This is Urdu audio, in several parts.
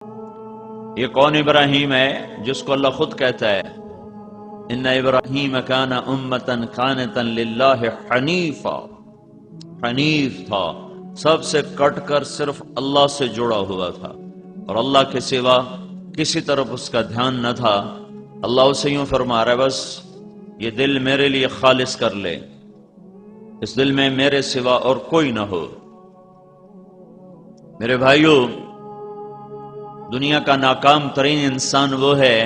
یہ کون ابراہیم ہے جس کو اللہ خود کہتا ہے ان ابراہیم کان امۃ قانتا للہ حنیفا، حنیف تھا، سب سے کٹ کر صرف اللہ سے جڑا ہوا تھا اور اللہ کے سوا کسی طرف اس کا دھیان نہ تھا۔ اللہ اسے یوں فرما رہا ہے بس یہ دل میرے لیے خالص کر لے، اس دل میں میرے سوا اور کوئی نہ ہو۔ میرے بھائیوں، دنیا کا ناکام ترین انسان وہ ہے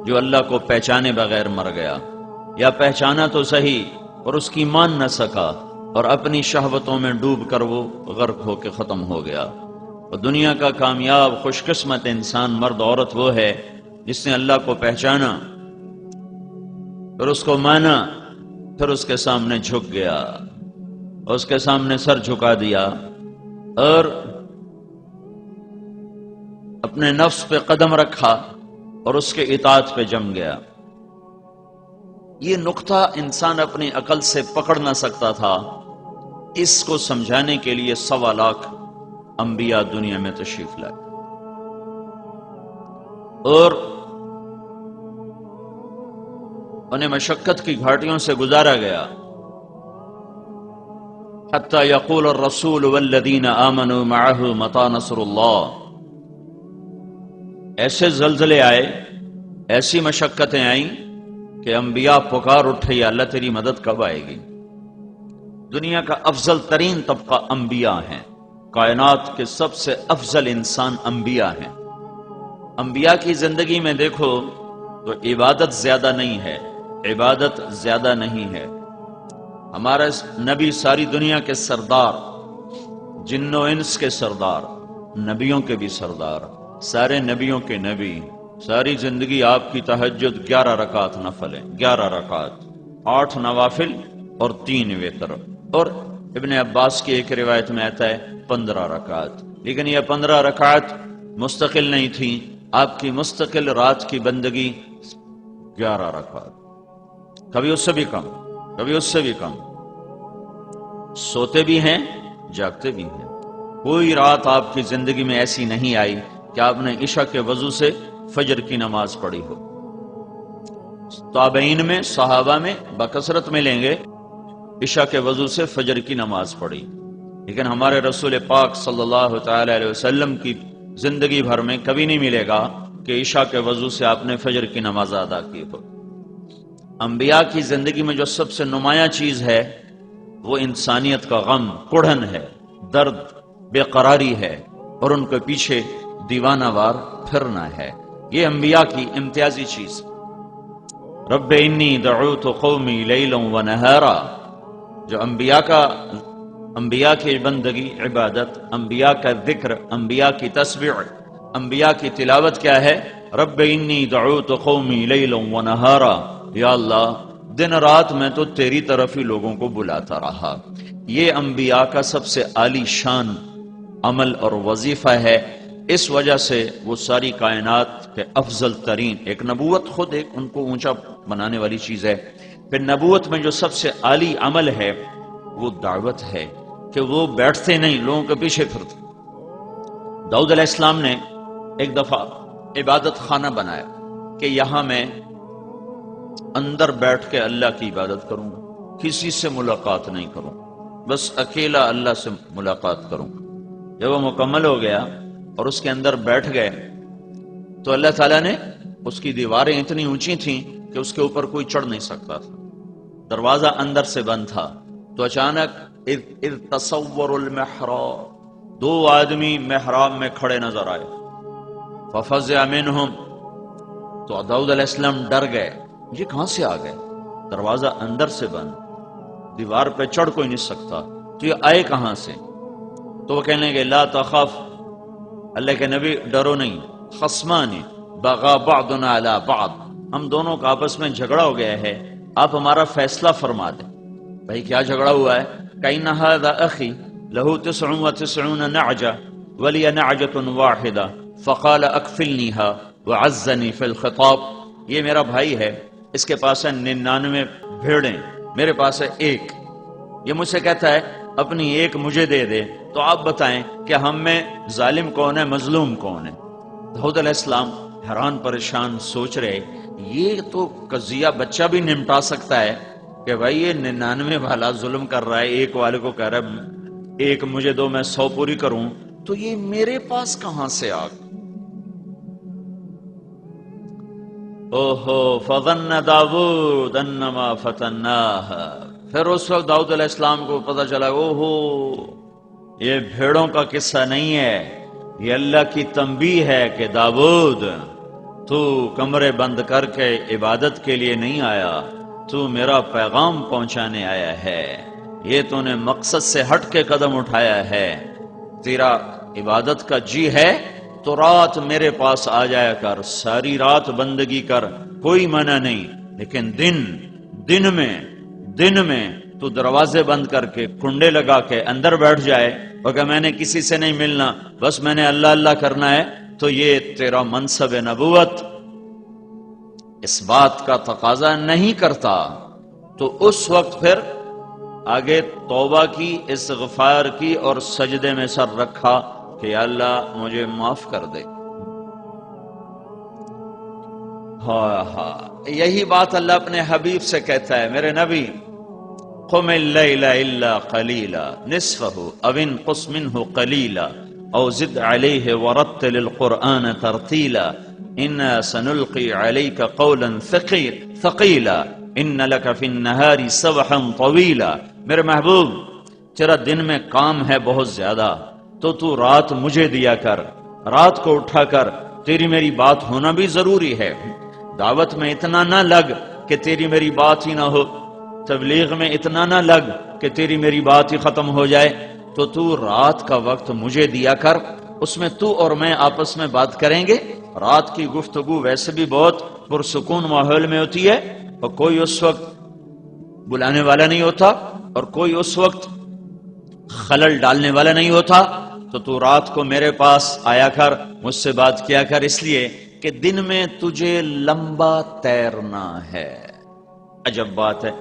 جو اللہ کو پہچانے بغیر مر گیا، یا پہچانا تو صحیح اور اس کی مان نہ سکا اور اپنی شہوتوں میں ڈوب کر وہ غرق ہو کے ختم ہو گیا۔ اور دنیا کا کامیاب خوش قسمت انسان مرد عورت وہ ہے جس نے اللہ کو پہچانا، پھر اس کو مانا، پھر اس کے سامنے جھک گیا، اس کے سامنے سر جھکا دیا اور اپنے نفس پہ قدم رکھا اور اس کے اطاعت پہ جم گیا۔ یہ نقطہ انسان اپنی عقل سے پکڑ نہ سکتا تھا، اس کو سمجھانے کے لیے 1.25 لاکھ انبیاء دنیا میں تشریف لائے اور انہیں مشقت کی گھاٹیوں سے گزارا گیا، حتی یقول الرسول والذین آمنوا معه متی نصر اللہ۔ ایسے زلزلے آئے، ایسی مشقتیں آئیں کہ انبیاء پکار اٹھے یا اللہ تیری مدد کب آئے گی۔ دنیا کا افضل ترین طبقہ انبیاء ہیں، کائنات کے سب سے افضل انسان انبیاء ہیں۔ انبیاء کی زندگی میں دیکھو تو عبادت زیادہ نہیں ہے، عبادت زیادہ نہیں ہے۔ ہمارا نبی ساری دنیا کے سردار، جن و انس کے سردار، نبیوں کے بھی سردار، سارے نبیوں کے نبی، ساری زندگی آپ کی تہجد 11 رکعت نفل ہے، 11 رکعت، 8 نوافل اور 3 وتر، اور ابن عباس کی ایک روایت میں آتا ہے 15 رکعت۔ لیکن یہ 15 رکعت مستقل نہیں تھی، آپ کی مستقل رات کی بندگی 11 رکعت، کبھی اس سے بھی کم، کبھی اس سے بھی کم۔ سوتے بھی ہیں، جاگتے بھی ہیں۔ کوئی رات آپ کی زندگی میں ایسی نہیں آئی کہ آپ نے عشاء کے وضو سے فجر کی نماز پڑھی ہو۔ تابعین میں، صحابہ میں بکثرت ملیں گے عشاء کے وضو سے فجر کی نماز پڑھی، لیکن ہمارے رسول پاک صلی اللہ تعالی علیہ وسلم کی زندگی بھر میں کبھی نہیں ملے گا کہ عشاء کے وضو سے آپ نے فجر کی نماز ادا کی ہو۔ انبیاء کی زندگی میں جو سب سے نمایاں چیز ہے وہ انسانیت کا غم، کڑھن ہے، درد، بے قراری ہے اور ان کے پیچھے دیوانہ وار پھرنا ہے۔ یہ انبیاء کی امتیازی چیز۔ رب انی دعوت قومی لیلا و نہارا، جو انبیاء کی بندگی، عبادت، انبیاء کا ذکر، انبیاء کی تسبیح، انبیاء کی تلاوت کیا ہے؟ رب انی دعوت قومی لیلا و نہارا، یا اللہ دن رات میں تو تیری طرف ہی لوگوں کو بلاتا رہا۔ یہ انبیاء کا سب سے عالی شان عمل اور وظیفہ ہے، اس وجہ سے وہ ساری کائنات کے افضل ترین، ایک نبوت خود ایک ان کو اونچا بنانے والی چیز ہے، پھر نبوت میں جو سب سے عالی عمل ہے وہ دعوت ہے کہ وہ بیٹھتے نہیں، لوگوں کے پیچھے پھرتے۔ داؤد علیہ السلام نے ایک دفعہ عبادت خانہ بنایا کہ یہاں میں اندر بیٹھ کے اللہ کی عبادت کروں گا، کسی سے ملاقات نہیں کروں، بس اکیلا اللہ سے ملاقات کروں گا۔ جب وہ مکمل ہو گیا اور اس کے اندر بیٹھ گئے تو اللہ تعالیٰ نے، اس کی دیواریں اتنی اونچی تھیں کہ اس کے اوپر کوئی چڑھ نہیں سکتا تھا، دروازہ اندر سے بند تھا، تو اچانک اذ تصور المحراب، 2 آدمی محراب میں کھڑے نظر آئے، ففزع منہم، تو داؤد علیہ السلام ڈر گئے، یہ کہاں سے آ گئے؟ دروازہ اندر سے بند، دیوار پہ چڑھ کوئی نہیں سکتا، تو یہ آئے کہاں سے؟ تو وہ کہنے لگے لا تخف، اللہ کے نبی ڈرو نہیں، خصمان بغى بعضنا على بعض، ہم دونوں کا آپس میں جھگڑا ہو گیا ہے، آپ ہمارا فیصلہ فرما دیں۔ بھائی کیا جھگڑا ہوا ہے؟ کإن هذا أخي له 99 نعجة ولي نعجة واحدة فقال أكفلنيها وعزني في الخطاب، یہ میرا بھائی ہے، اس کے پاس ہے 99 بھیڑیں، میرے پاس ہے ایک، یہ مجھ سے کہتا ہے اپنی ایک مجھے دے دے، تو آپ بتائیں کہ ہم میں ظالم کون ہے، مظلوم کون ہے؟ داؤد علیہ السلام حیران پریشان سوچ رہے یہ تو قضیہ بچہ بھی نمٹا سکتا ہے کہ بھائی یہ 99 والا ظلم کر رہا ہے، ایک والے کو کہہ رہا ہے ایک مجھے دو میں 100 پوری کروں، تو یہ میرے پاس کہاں سے آ گیا؟ اوہو فظن داود انما فتناہ، پھر اس وقت داؤد علیہ السلام کو پتہ چلا اوہو یہ بھیڑوں کا قصہ نہیں ہے، یہ اللہ کی تنبیہ ہے کہ داود تو کمرے بند کر کے عبادت کے لیے نہیں آیا، تو میرا پیغام پہنچانے آیا ہے، یہ تو نے مقصد سے ہٹ کے قدم اٹھایا ہے، تیرا عبادت کا جی ہے تو رات میرے پاس آ جایا کر، ساری رات بندگی کر، کوئی منع نہیں، لیکن دن میں تو دروازے بند کر کے کنڈے لگا کے اندر بیٹھ جائے اور کہ میں نے کسی سے نہیں ملنا، بس میں نے اللہ اللہ کرنا ہے، تو یہ تیرا منصب نبوت اس بات کا تقاضا نہیں کرتا۔ تو اس وقت پھر آگے توبہ کی، استغفار کی اور سجدے میں سر رکھا کہ یا اللہ مجھے معاف کر دے۔ یہی بات اللہ اپنے حبیب سے کہتا ہے، میرے نبی قم اللیل الا قلیلا نصفہ او انقص منہ قلیلا او زد علیہ ورتل القرآن ترتیلا انا سنلقی علیک قولا ثقیلا ان لک فی النہار سبحا طویلا۔ میرے محبوب تیرا دن میں کام ہے بہت زیادہ، تو رات مجھے دیا کر، رات کو اٹھا کر، تیری میری بات ہونا بھی ضروری ہے، دعوت میں اتنا نہ لگ کہ تیری میری بات ہی نہ ہو، تبلیغ میں اتنا نہ لگ کہ تیری میری بات ہی ختم ہو جائے، تو رات کا وقت مجھے دیا کر، اس میں تو اور میں آپس میں بات کریں گے۔ رات کی گفتگو ویسے بھی بہت پرسکون ماحول میں ہوتی ہے، اور کوئی اس وقت بلانے والا نہیں ہوتا اور کوئی اس وقت خلل ڈالنے والا نہیں ہوتا، تو رات کو میرے پاس آیا کر، مجھ سے بات کیا کر، اس لیے کہ دن میں تجھے لمبا تیرنا ہے۔ عجب بات ہے،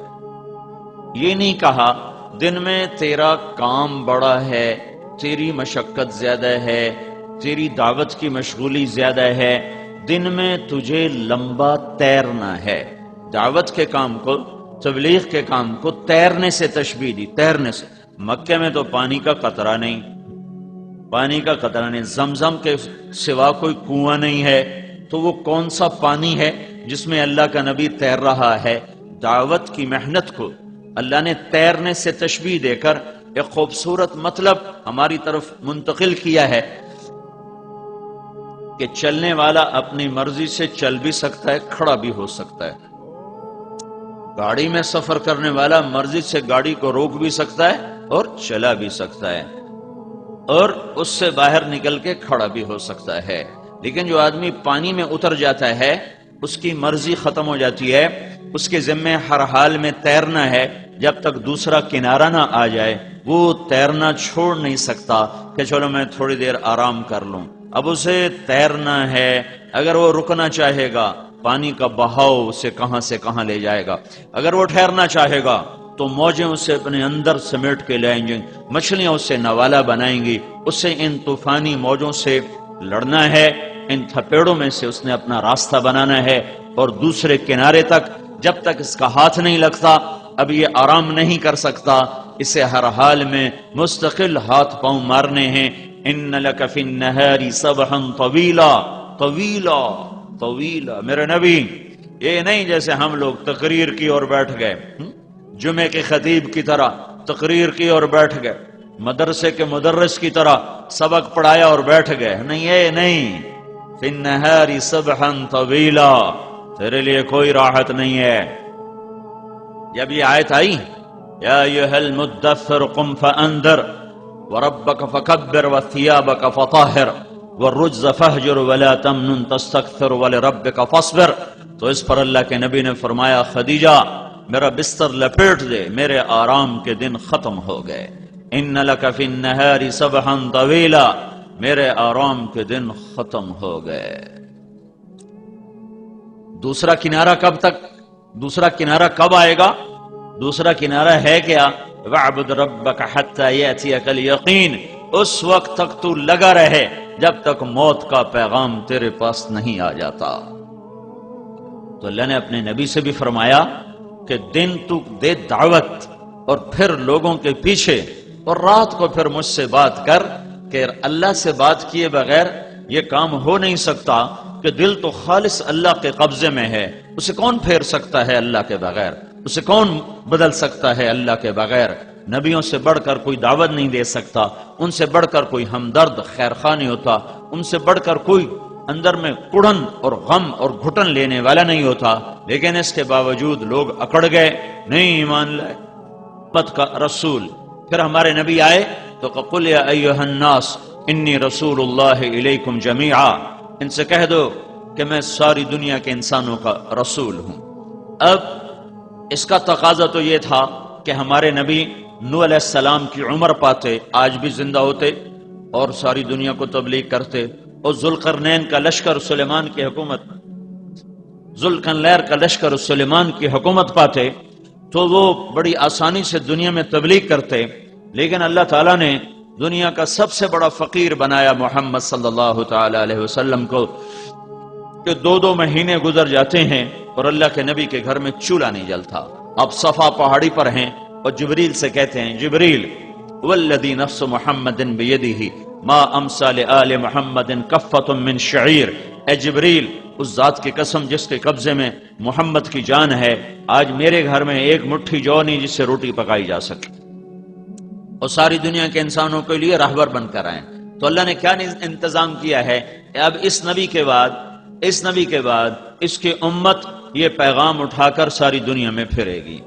یہ نہیں کہا دن میں تیرا کام بڑا ہے، تیری مشقت زیادہ ہے، تیری دعوت کی مشغولی زیادہ ہے، دن میں تجھے لمبا تیرنا ہے۔ دعوت کے کام کو، تبلیغ کے کام کو تیرنے سے تشبیہ دی، تیرنے سے۔ مکے میں تو پانی کا قطرہ نہیں، پانی کا قطرہ نہیں، زمزم کے سوا کوئی کنواں نہیں ہے، تو وہ کون سا پانی ہے جس میں اللہ کا نبی تیر رہا ہے؟ دعوت کی محنت کو اللہ نے تیرنے سے تشبیہ دے کر ایک خوبصورت مطلب ہماری طرف منتقل کیا ہے کہ چلنے والا اپنی مرضی سے چل بھی سکتا ہے، کھڑا بھی ہو سکتا ہے۔ گاڑی میں سفر کرنے والا مرضی سے گاڑی کو روک بھی سکتا ہے اور چلا بھی سکتا ہے، اور اس سے باہر نکل کے کھڑا بھی ہو سکتا ہے، لیکن جو آدمی پانی میں اتر جاتا ہے اس کی مرضی ختم ہو جاتی ہے، اس کے ذمہ ہر حال میں تیرنا ہے، جب تک دوسرا کنارہ نہ آ جائے وہ تیرنا چھوڑ نہیں سکتا کہ چلو میں تھوڑی دیر آرام کر لوں، اب اسے تیرنا ہے۔ اگر وہ رکنا چاہے گا پانی کا بہاؤ اسے کہاں سے کہاں لے جائے گا، اگر وہ ٹھہرنا چاہے گا تو موجیں اسے اپنے اندر سمیٹ کے لائیں گی، مچھلیاں اسے نوالا بنائیں گی، اسے ان طوفانی موجوں سے لڑنا ہے، ان تھپیڑوں میں سے اس نے اپنا راستہ بنانا ہے، اور دوسرے کنارے تک جب تک اس کا ہاتھ نہیں لگتا اب یہ آرام نہیں کر سکتا، اسے ہر حال میں مستقل ہاتھ پاؤں مارنے ہیں۔ ان لک فی النہار سبحا طویلا، طویلا طویلا، میرے نبی یہ نہیں جیسے ہم لوگ تقریر کی اور بیٹھ گئے، جمعے کے خطیب کی طرح تقریر کی اور بیٹھ گئے، مدرسے کے مدرس کی طرح سبق پڑھایا اور بیٹھ گئے، نہیں، یہ نہیں، فی النہار سبحا طویلا، تیرے لیے کوئی راحت نہیں ہے۔ جب یہ آیت آئی یا ایھا المدثر قم فانذر وربک فکبر وثیابک فطہر والرجز فہجر ولا تمنن تستکثر ولربک فاصبر، تو اس پر اللہ کے نبی نے فرمایا خدیجہ میرا بستر لپیٹ دے، میرے آرام کے دن ختم ہو گئے، ان لک فی النہار سبحا طویلا، میرے آرام کے دن ختم ہو گئے۔ دوسرا کنارہ کب تک، دوسرا کنارہ کب آئے گا؟ دوسرا کنارہ ہے کیا؟ وَاعْبُدْ رَبَّكَ حَتَّى يَأْتِيَكَ الْيَقِينُ، اس وقت تک تو لگا رہے جب تک موت کا پیغام تیرے پاس نہیں آ جاتا۔ تو اللہ نے اپنے نبی سے بھی فرمایا کہ دن تو دے دعوت اور پھر لوگوں کے پیچھے، اور رات کو پھر مجھ سے بات کر، کہ اللہ سے بات کیے بغیر یہ کام ہو نہیں سکتا، کہ دل تو خالص اللہ کے قبضے میں ہے، اسے کون پھیر سکتا ہے اللہ کے بغیر، اسے کون بدل سکتا ہے اللہ کے بغیر۔ نبیوں سے بڑھ کر کوئی دعوت نہیں دے سکتا، ان سے بڑھ کر کوئی ہمدرد خیرخواہ نہیں ہوتا، ان سے بڑھ کر کوئی اندر میں کڑن اور غم اور گھٹن لینے والا نہیں ہوتا، لیکن اس کے باوجود لوگ اکڑ گئے، نہیں ایمان لائے۔ امت کا رسول، پھر ہمارے نبی آئے تو قل یا ایھا الناس انی رسول اللہ الیکم جمیعا، ان سے کہہ دو کہ میں ساری دنیا کے انسانوں کا رسول ہوں۔ اب اس کا تقاضا تو یہ تھا کہ ہمارے نبی نوح علیہ السلام کی عمر پاتے، آج بھی زندہ ہوتے اور ساری دنیا کو تبلیغ کرتے، اور ذوالقرنین کا لشکر سلیمان کی حکومت، ذوالقرنین کا لشکر سلیمان کی حکومت پاتے تو وہ بڑی آسانی سے دنیا میں تبلیغ کرتے، لیکن اللہ تعالیٰ نے دنیا کا سب سے بڑا فقیر بنایا محمد صلی اللہ تعالی علیہ وسلم کو، کہ 2 مہینے گزر جاتے ہیں اور اللہ کے نبی کے گھر میں چولہا نہیں جلتا۔ آپ صفا پہاڑی پر ہیں اور جبریل سے کہتے ہیں، جبریل والذی نفس محمد بیدہ ما امسا لآل محمد کفۃ من شعیر، اے جبریل اس ذات کی قسم جس کے قبضے میں محمد کی جان ہے، آج میرے گھر میں ایک مٹھی جو نہیں جس سے روٹی پکائی جا سکے، اور ساری دنیا کے انسانوں کے لیے راہبر بن کر آئیں۔ تو اللہ نے کیا انتظام کیا ہے کہ اب اس نبی کے بعد اس کی امت یہ پیغام اٹھا کر ساری دنیا میں پھرے گی،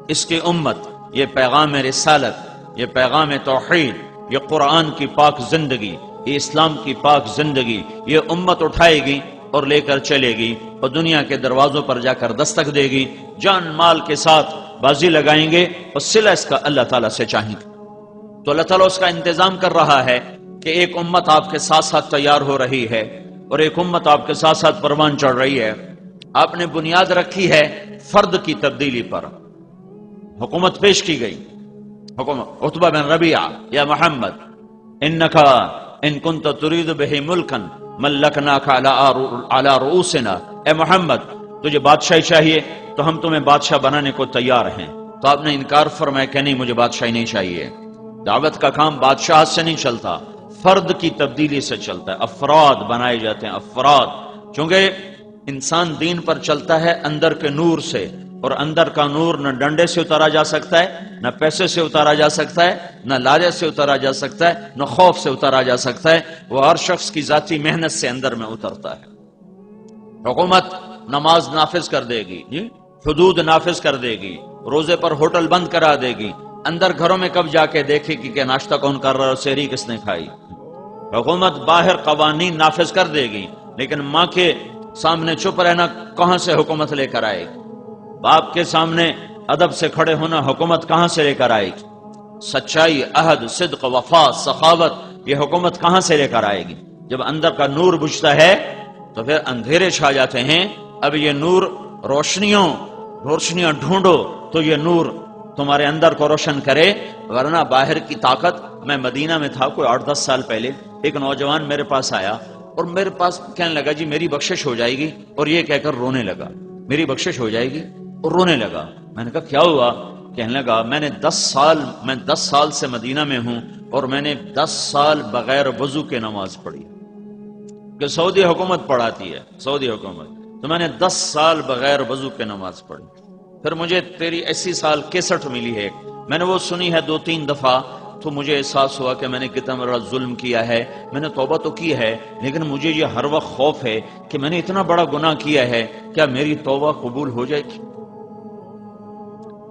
اس کی امت یہ پیغام رسالت، یہ پیغام توحید، یہ قرآن کی پاک زندگی، یہ اسلام کی پاک زندگی، یہ امت اٹھائے گی اور لے کر چلے گی، اور دنیا کے دروازوں پر جا کر دستک دے گی، جان مال کے ساتھ بازی لگائیں گے اور صلہ اس کا اللہ تعالیٰ سے چاہیں گے۔ تو اللہ تعالیٰ اس کا انتظام کر رہا ہے کہ ایک امت آپ کے ساتھ ساتھ تیار ہو رہی ہے، اور ایک امت آپ کے ساتھ ساتھ پروان چڑھ رہی ہے۔ آپ نے بنیاد رکھی ہے فرد کی تبدیلی پر، حکومت پیش کی گئی، حکومت عتبہ بن ربیعہ، یا محمد انکا ان کنت ترید بہ ملکا ملکناک علی رؤوسنا، اے محمد تجھے بادشاہی چاہیے تو ہم تمہیں بادشاہ بنانے کو تیار ہیں۔ تو آپ نے انکار فرمایا کہ نہیں، مجھے بادشاہی نہیں چاہیے۔ دعوت کا کام بادشاہ سے نہیں چلتا، فرد کی تبدیلی سے چلتا ہے، افراد بنائے جاتے ہیں، افراد، چونکہ انسان دین پر چلتا ہے اندر کے نور سے، اور اندر کا نور نہ ڈنڈے سے اتارا جا سکتا ہے، نہ پیسے سے اتارا جا سکتا ہے، نہ لالچ سے اتارا جا سکتا ہے، نہ خوف سے اتارا جا سکتا ہے، وہ ہر شخص کی ذاتی محنت سے اندر میں اترتا ہے۔ حکومت نماز نافذ کر دے گی، حدود نافذ کر دے گی، روزے پر ہوٹل بند کرا دے گی، اندر گھروں میں کب جا کے دیکھے گی کہ ناشتہ کون کر رہا ہے، سحری کس نے کھائی۔ حکومت باہر قوانین نافذ کر دے گی، لیکن ماں کے سامنے چپ رہنا کہاں سے حکومت لے کر آئے گی؟ باپ کے سامنے ادب سے کھڑے ہونا حکومت کہاں سے لے کر آئے گی؟ سچائی، عہد، صدق، وفا، سخاوت، یہ حکومت کہاں سے لے کر آئے گی؟ جب اندر کا نور بجھتا ہے تو پھر اندھیرے چھا جاتے ہیں۔ اب یہ نور روشنیاں ڈھونڈو تو یہ نور تمہارے اندر کو روشن کرے، ورنہ باہر کی طاقت۔ میں مدینہ میں تھا کوئی 8-10 سال پہلے، ایک نوجوان میرے پاس آیا اور میرے پاس کہنے لگا جی میری بخشش ہو جائے گی، اور یہ کہہ کر رونے لگا، میری بخشش ہو جائے گی، اور رونے لگا۔ میں نے کہا کیا ہوا؟ کہنے لگا میں 10 سال سے مدینہ میں ہوں، اور میں نے 10 سال بغیر وضو کے نماز پڑھی، کہ سعودی حکومت پڑھاتی ہے، سعودی حکومت، تو میں نے 10 سال بغیر وضو کے نماز پڑھی۔ پھر مجھے تیری ایسی سال کیسٹ ملی ہے، میں نے وہ سنی ہے 2-3 دفعہ، تو مجھے احساس ہوا کہ میں نے کتنا بڑا ظلم کیا ہے۔ میں نے توبہ تو کی ہے، لیکن مجھے یہ ہر وقت خوف ہے کہ میں نے اتنا بڑا گناہ کیا ہے، کیا میری توبہ قبول ہو جائے گی؟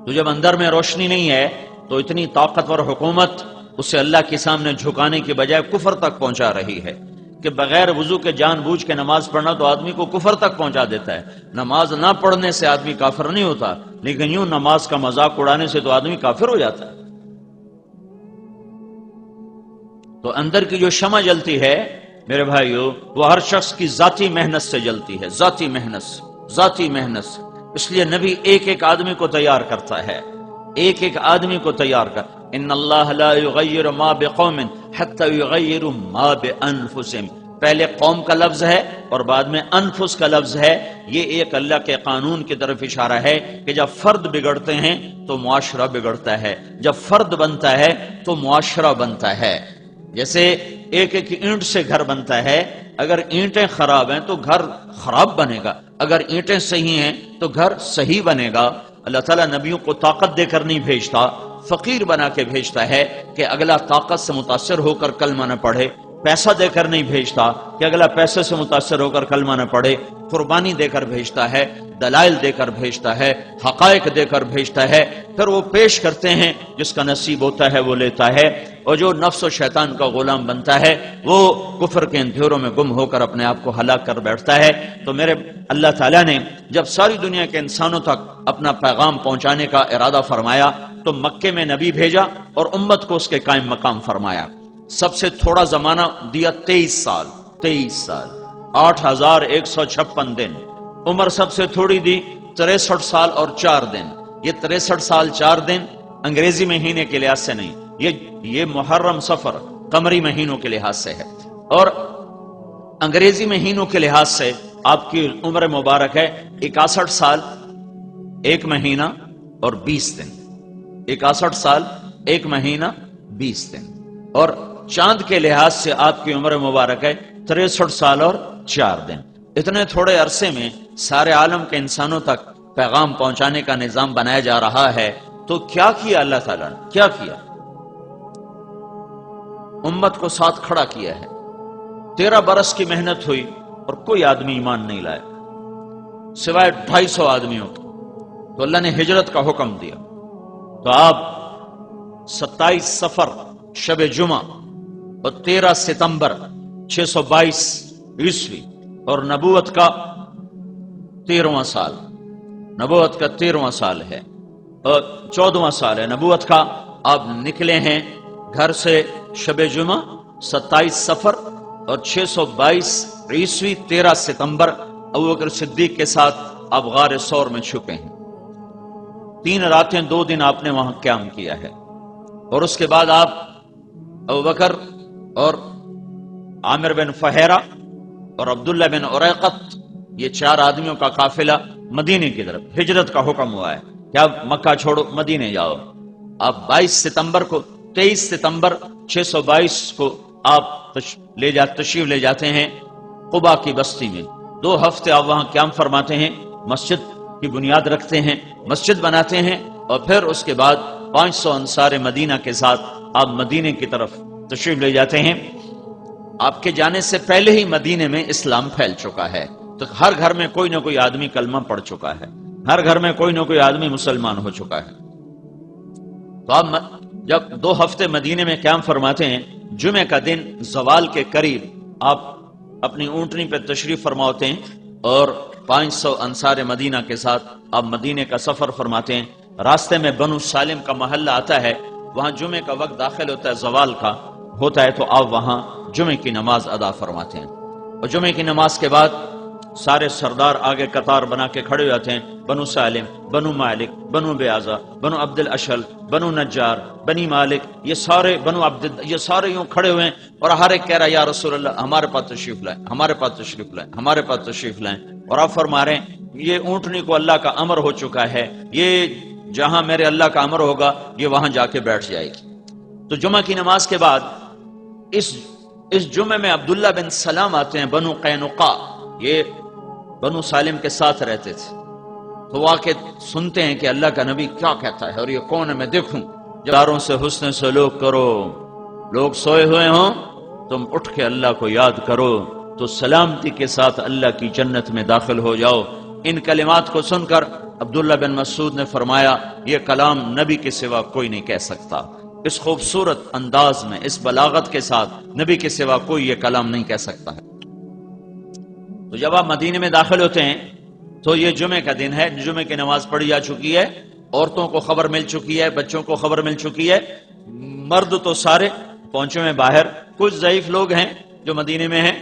تو جب اندر میں روشنی نہیں ہے تو اتنی طاقتور حکومت اسے اللہ کے سامنے جھکانے کے بجائے کفر تک پہنچا رہی ہے، کہ بغیر وضو کے جان بوجھ کے نماز پڑھنا تو آدمی کو کفر تک پہنچا دیتا ہے۔ نماز نہ پڑھنے سے آدمی کافر نہیں ہوتا، لیکن یوں نماز کا مذاق اڑانے سے تو آدمی کافر ہو جاتا ہے۔ تو اندر کی جو شمع جلتی ہے میرے بھائیو، وہ ہر شخص کی ذاتی محنت سے جلتی ہے، ذاتی محنت سے۔ اس لیے نبی ایک ایک آدمی کو تیار کرتا ہے، ایک ایک آدمی کو تیار کر۔ ان اللہ لا یغیر ما بقوم حتی یغیروا ما بانفسہم، پہلے قوم کا لفظ ہے اور بعد میں انفس کا لفظ ہے. یہ ایک اللہ کے قانون کی طرف اشارہ ہے کہ جب فرد بگڑتے ہیں تو معاشرہ بگڑتا ہے، جب فرد بنتا ہے تو معاشرہ بنتا ہے. جیسے ایک ایک اینٹ سے گھر بنتا ہے، اگر اینٹیں خراب ہیں تو گھر خراب بنے گا، اگر اینٹیں صحیح ہیں تو گھر صحیح بنے گا. اللہ تعالیٰ نبیوں کو طاقت دے کر نہیں بھیجتا، فقیر بنا کے بھیجتا ہے کہ اگلا طاقت سے متاثر ہو کر کلمہ نہ پڑھے. پیسہ دے کر نہیں بھیجتا کہ اگلا پیسے سے متاثر ہو کر کلمہ نہ پڑھے. قربانی دے کر بھیجتا ہے، دلائل دے کر بھیجتا ہے، حقائق دے کر بھیجتا ہے، پھر وہ پیش کرتے ہیں، جس کا نصیب ہوتا ہے وہ لیتا ہے، اور جو نفس و شیطان کا غلام بنتا ہے وہ کفر کے اندھیروں میں گم ہو کر اپنے آپ کو ہلاک کر بیٹھتا ہے. تو میرے اللہ تعالیٰ نے جب ساری دنیا کے انسانوں تک اپنا پیغام پہنچانے کا ارادہ فرمایا تو مکے میں نبی بھیجا اور امت کو اس کے قائم مقام فرمایا. سب سے تھوڑا زمانہ دیا 23 سال، 8156 دن. عمر سب سے تھوڑی دی 63 سال اور 4 دن. یہ 63 سال 4 دن انگریزی مہینے کے لحاظ سے نہیں، یہ محرم صفر قمری مہینوں کے لحاظ سے ہے، اور انگریزی مہینوں کے لحاظ سے آپ کی عمر مبارک ہے 61 سال 1 مہینہ اور 20 دن. 61 سال 1 مہینہ 20 دن. اور چاند کے لحاظ سے آپ کی عمر مبارک ہے 63 سال اور 4 دن. اتنے تھوڑے عرصے میں سارے عالم کے انسانوں تک پیغام پہنچانے کا نظام بنایا جا رہا ہے. تو کیا کیا اللہ تعالیٰ نے؟ کیا کیا؟ امت کو ساتھ کھڑا کیا ہے. 13 برس کی محنت ہوئی اور کوئی آدمی ایمان نہیں لایا سوائے 250 آدمیوں کے. تو اللہ نے ہجرت کا حکم دیا. تو آپ 27 صفر شب جمعہ اور 13 ستمبر 622 عیسوی اور نبوت کا 13واں سال، نبوت کا 13واں سال ہے اور 14واں سال ہے نبوت کا. آپ نکلے ہیں گھر سے شب جمعہ 27 صفر اور 622 عیسوی 13 ستمبر ابوبکر صدیق کے ساتھ آپ غار ثور میں چھپے ہیں. 3 راتیں 2 دن آپ نے وہاں قیام کیا ہے. اور اس کے بعد آپ ابوبکر اور عامر بن فہیرہ اور عبداللہ بن عریقط، یہ 4 آدمیوں کا قافلہ مدینے کی طرف ہجرت کا حکم ہوا ہے کہ آپ مکہ چھوڑو مدینے جاؤ. آپ 23 ستمبر 622 کو آپ تشریف لے جاتے ہیں قبا کی بستی میں. 2 ہفتے آپ وہاں قیام فرماتے ہیں، مسجد کی بنیاد رکھتے ہیں، مسجد بناتے ہیں، اور پھر اس کے بعد 500 انصار مدینہ کے ساتھ آپ مدینے کی طرف تشریف لے جاتے ہیں. آپ کے جانے سے پہلے ہی مدینے میں اسلام پھیل چکا ہے. تو ہر گھر میں کوئی نہ کوئی آدمی کلمہ پڑھ چکا ہے، ہر گھر میں کوئی نہ کوئی آدمی مسلمان ہو چکا ہے. تو آپ جب 2 ہفتے مدینے میں قیام فرماتے ہیں، جمعہ کا دن زوال کے قریب آپ اپنی اونٹنی پہ تشریف فرما ہوتے ہیں اور 500 انصار مدینہ کے ساتھ آپ مدینے کا سفر فرماتے ہیں. راستے میں بنو سالم کا محلہ آتا ہے، وہاں جمعے کا وقت داخل ہوتا ہے، زوال کا ہوتا ہے، تو آپ وہاں جمعے کی نماز ادا فرماتے ہیں. اور جمعے کی نماز کے بعد سارے سردار آگے قطار بنا کے کھڑے ہوتے ہیں. بنو سالم، بنو مالک، بنو بیازا، بنو عبد الاشل، بنو نجار، بنی مالک، یہ سارے بنو عبد، یہ سارے یوں کھڑے ہوئے ہیں اور ہر ایک کہہ رہا ہے یا رسول اللہ ہمارے پاس تشریف لائیں، ہمارے پاس تشریف لائیں، ہمارے پاس تشریف لائیں. اور آپ فرما رہے ہیں یہ اونٹنی کو اللہ کا امر ہو چکا ہے، یہ جہاں میرے اللہ کا امر ہوگا یہ وہاں جا کے بیٹھ جائے گی. تو جمعہ کی نماز کے بعد اس جمعے میں عبداللہ بن سلام آتے ہیں، بنو قینقاع، یہ بنو سالم کے ساتھ رہتے تھے. تو وہ آ کے سنتے ہیں کہ اللہ کا نبی کیا کہتا ہے اور یہ کون ہے، میں دیکھوں. جاروں سے حسن سلوک کرو، لوگ سوئے ہوئے ہوں تم اٹھ کے اللہ کو یاد کرو تو سلامتی کے ساتھ اللہ کی جنت میں داخل ہو جاؤ. ان کلمات کو سن کر عبداللہ بن مسعود نے فرمایا یہ کلام نبی کے سوا کوئی نہیں کہہ سکتا. اس خوبصورت انداز میں، اس بلاغت کے ساتھ نبی کے سوا کوئی یہ کلام نہیں کہہ سکتا ہے. تو جب آپ مدینے میں داخل ہوتے ہیں تو یہ جمعے کا دن ہے، جمعے کی نماز پڑھی جا چکی ہے، عورتوں کو خبر مل چکی ہے، بچوں کو خبر مل چکی ہے، مرد تو سارے پہنچے ہوئے باہر، کچھ ضعیف لوگ ہیں جو مدینے میں ہیں.